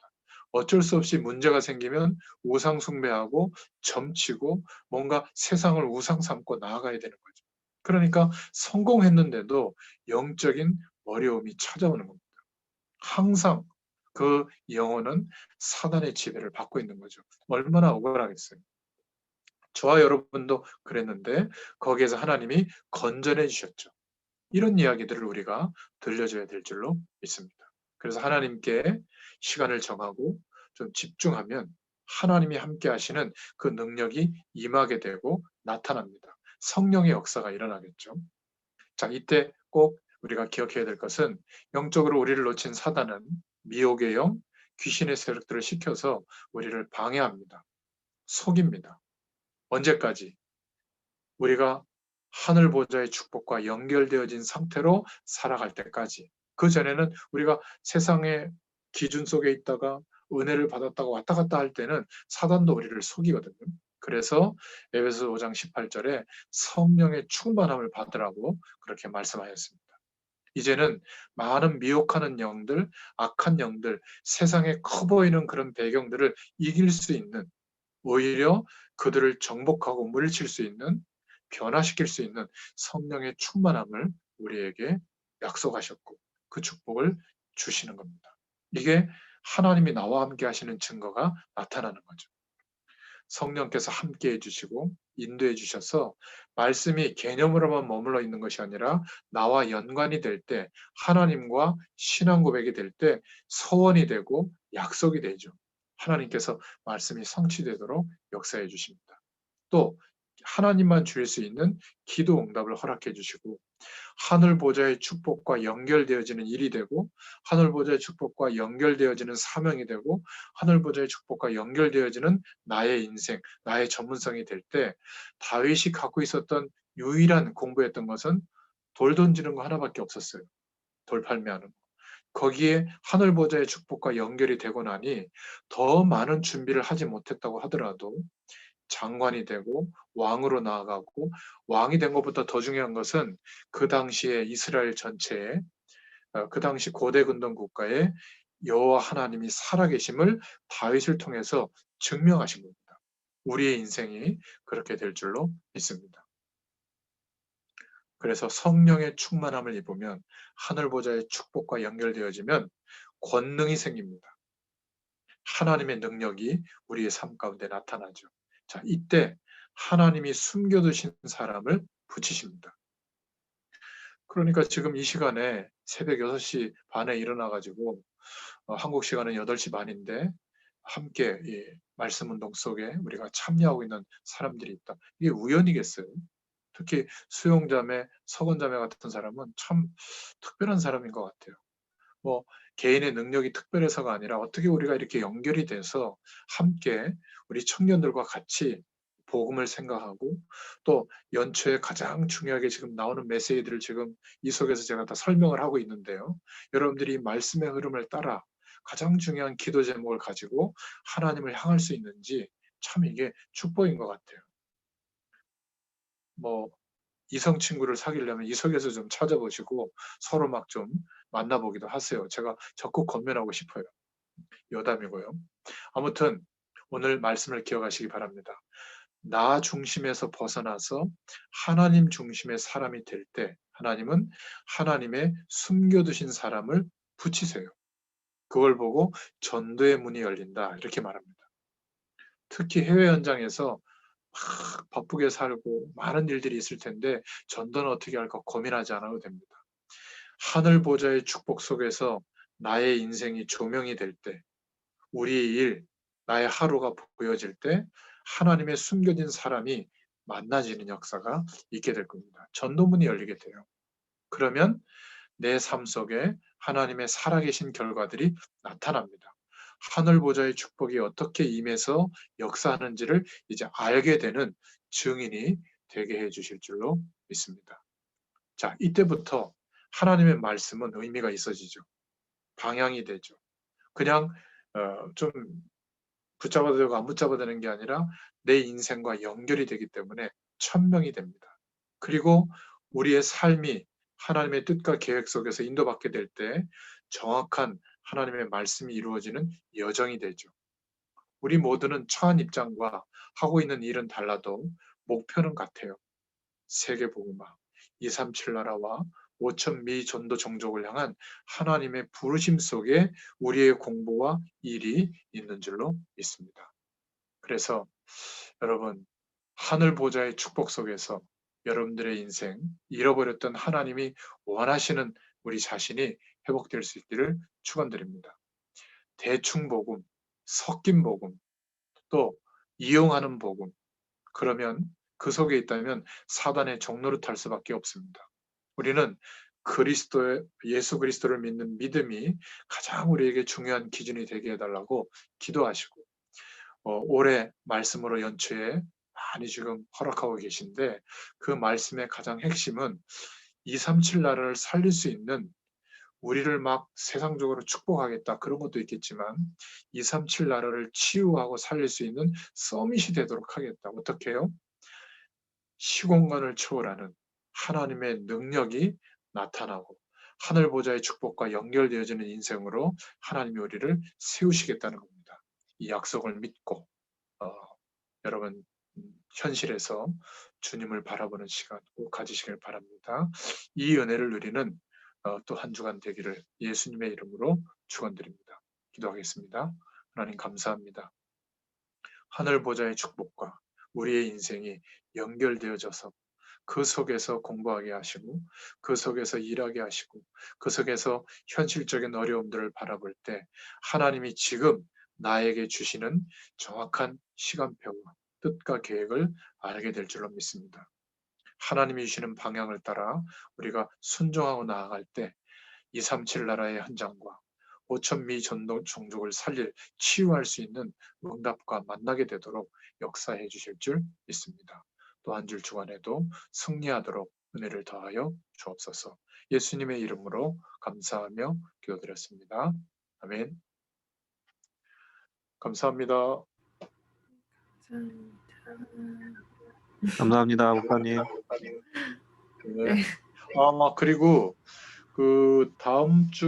어쩔 수 없이 문제가 생기면 우상 숭배하고 점치고 뭔가 세상을 우상 삼고 나아가야 되는 거죠. 그러니까 성공했는데도 영적인 어려움이 찾아오는 겁니다. 항상 그 영혼은 사단의 지배를 받고 있는 거죠. 얼마나 억울하겠어요. 저와 여러분도 그랬는데 거기에서 하나님이 건져내 주셨죠. 이런 이야기들을 우리가 들려줘야 될 줄로 믿습니다. 그래서 하나님께 시간을 정하고 좀 집중하면 하나님이 함께 하시는 그 능력이 임하게 되고 나타납니다. 성령의 역사가 일어나겠죠. 자, 이때 꼭 우리가 기억해야 될 것은 영적으로 우리를 놓친 사단은 미혹의 영, 귀신의 세력들을 시켜서 우리를 방해합니다. 속입니다. 언제까지? 우리가 하늘 보좌의 축복과 연결되어진 상태로 살아갈 때까지. 그 전에는 우리가 세상의 기준 속에 있다가 은혜를 받았다가 왔다 갔다 할 때는 사단도 우리를 속이거든요. 그래서 에베소 5장 18절에 성령의 충만함을 받으라고 그렇게 말씀하였습니다. 이제는 많은 미혹하는 영들, 악한 영들, 세상에 커 보이는 그런 배경들을 이길 수 있는, 오히려 그들을 정복하고 물리칠 수 있는, 변화시킬 수 있는 성령의 충만함을 우리에게 약속하셨고 그 축복을 주시는 겁니다. 이게 하나님이 나와 함께 하시는 증거가 나타나는 거죠. 성령께서 함께 해주시고 인도해 주셔서 말씀이 개념으로만 머물러 있는 것이 아니라 나와 연관이 될 때, 하나님과 신앙 고백이 될 때 서원이 되고 약속이 되죠. 하나님께서 말씀이 성취되도록 역사해 주십니다. 또 하나님만 주실 수 있는 기도 응답을 허락해 주시고 하늘 보좌의 축복과 연결되어지는 일이 되고 하늘 보좌의 축복과 연결되어지는 사명이 되고 하늘 보좌의 축복과 연결되어지는 나의 인생, 나의 전문성이 될 때 다윗이 갖고 있었던 유일한 공부했던 것은 돌 던지는 거 하나밖에 없었어요. 돌팔매하는 거. 거기에 하늘 보좌의 축복과 연결이 되고 나니 더 많은 준비를 하지 못했다고 하더라도 장관이 되고 왕으로 나아가고 왕이 된 것보다 더 중요한 것은 그 당시에 이스라엘 전체에 그 당시 고대 근동 국가에 여호와 하나님이 살아계심을 다윗을 통해서 증명하신 겁니다. 우리의 인생이 그렇게 될 줄로 믿습니다. 그래서 성령의 충만함을 입으면 하늘 보좌의 축복과 연결되어지면 권능이 생깁니다. 하나님의 능력이 우리의 삶 가운데 나타나죠. 자, 이때 하나님이 숨겨두신 사람을 붙이십니다. 그러니까 지금 이 시간에 새벽 6시 반에 일어나가지고 한국 시간은 8시 반인데 함께 이 말씀 운동 속에 우리가 참여하고 있는 사람들이 있다. 이게 우연이겠어요? 특히 수용자매, 석원자매 같은 사람은 참 특별한 사람인 것 같아요. 뭐 개인의 능력이 특별해서가 아니라 어떻게 우리가 이렇게 연결이 돼서 함께 우리 청년들과 같이 복음을 생각하고 또 연초에 가장 중요하게 지금 나오는 메시지들을 지금 이 속에서 제가 다 설명을 하고 있는데요. 여러분들이 말씀의 흐름을 따라 가장 중요한 기도 제목을 가지고 하나님을 향할 수 있는지 참 이게 축복인 것 같아요. 뭐 이성 친구를 사귀려면 이 속에서 좀 찾아보시고 서로 막 좀 만나보기도 하세요. 제가 적극 권면하고 싶어요. 여담이고요. 아무튼 오늘 말씀을 기억하시기 바랍니다. 나 중심에서 벗어나서 하나님 중심의 사람이 될 때 하나님은 하나님의 숨겨두신 사람을 붙이세요. 그걸 보고 전도의 문이 열린다 이렇게 말합니다. 특히 해외 현장에서 막 바쁘게 살고 많은 일들이 있을 텐데 전도는 어떻게 할까 고민하지 않아도 됩니다. 하늘 보좌의 축복 속에서 나의 인생이 조명이 될 때 우리의 일, 나의 하루가 보여질 때 하나님의 숨겨진 사람이 만나지는 역사가 있게 될 겁니다. 전도문이 열리게 돼요. 그러면 내 삶 속에 하나님의 살아계신 결과들이 나타납니다. 하늘 보좌의 축복이 어떻게 임해서 역사하는지를 이제 알게 되는 증인이 되게 해 주실 줄로 믿습니다. 자, 이때부터 하나님의 말씀은 의미가 있어지죠. 방향이 되죠. 그냥 좀 붙잡아도 되고 안 붙잡아도 되는 게 아니라 내 인생과 연결이 되기 때문에 천명이 됩니다. 그리고 우리의 삶이 하나님의 뜻과 계획 속에서 인도받게 될 때 정확한 하나님의 말씀이 이루어지는 여정이 되죠. 우리 모두는 처한 입장과 하고 있는 일은 달라도 목표는 같아요. 세계복음화, 237 나라와 5천 미 전도 종족을 향한 하나님의 부르심 속에 우리의 공부와 일이 있는 줄로 믿습니다. 그래서 여러분, 하늘 보좌의 축복 속에서 여러분들의 인생, 잃어버렸던 하나님이 원하시는 우리 자신이 회복될 수 있기를 축원드립니다. 대충 복음, 섞인 복음, 또 이용하는 복음, 그러면 그 속에 있다면 사단의 종로를 탈 수밖에 없습니다. 우리는 예수 그리스도를 믿는 믿음이 가장 우리에게 중요한 기준이 되게 해달라고 기도하시고, 올해 말씀으로 연초에 많이 지금 허락하고 계신데, 그 말씀의 가장 핵심은 237 나라를 살릴 수 있는, 우리를 막 세상적으로 축복하겠다 그런 것도 있겠지만 237 나라를 치유하고 살릴 수 있는 서밋이 되도록 하겠다. 어떻게 해요? 시공간을 초월하는 하나님의 능력이 나타나고 하늘 보좌의 축복과 연결되어지는 인생으로 하나님이 우리를 세우시겠다는 겁니다. 이 약속을 믿고 어, 여러분 현실에서 주님을 바라보는 시간 꼭 가지시길 바랍니다. 이 은혜를 누리는 또 한 주간 되기를 예수님의 이름으로 축원드립니다. 기도하겠습니다. 하나님 감사합니다. 하늘 보좌의 축복과 우리의 인생이 연결되어져서 그 속에서 공부하게 하시고 그 속에서 일하게 하시고 그 속에서 현실적인 어려움들을 바라볼 때 하나님이 지금 나에게 주시는 정확한 시간표와 뜻과 계획을 알게 될 줄로 믿습니다. 하나님이 주시는 방향을 따라 우리가 순종하고 나아갈 때 237 나라의 현장과 5천 미 전도 종족을 살릴 치유할 수 있는 응답과 만나게 되도록 역사해 주실 줄 믿습니다. 또 한 줄 주간에도 승리하도록 은혜를 더하여 주옵소서. 예수님의 이름으로 감사하며 기도드렸습니다. 아멘. 감사합니다. 감사합니다, 목사님. 네. 그리고 그 다음 주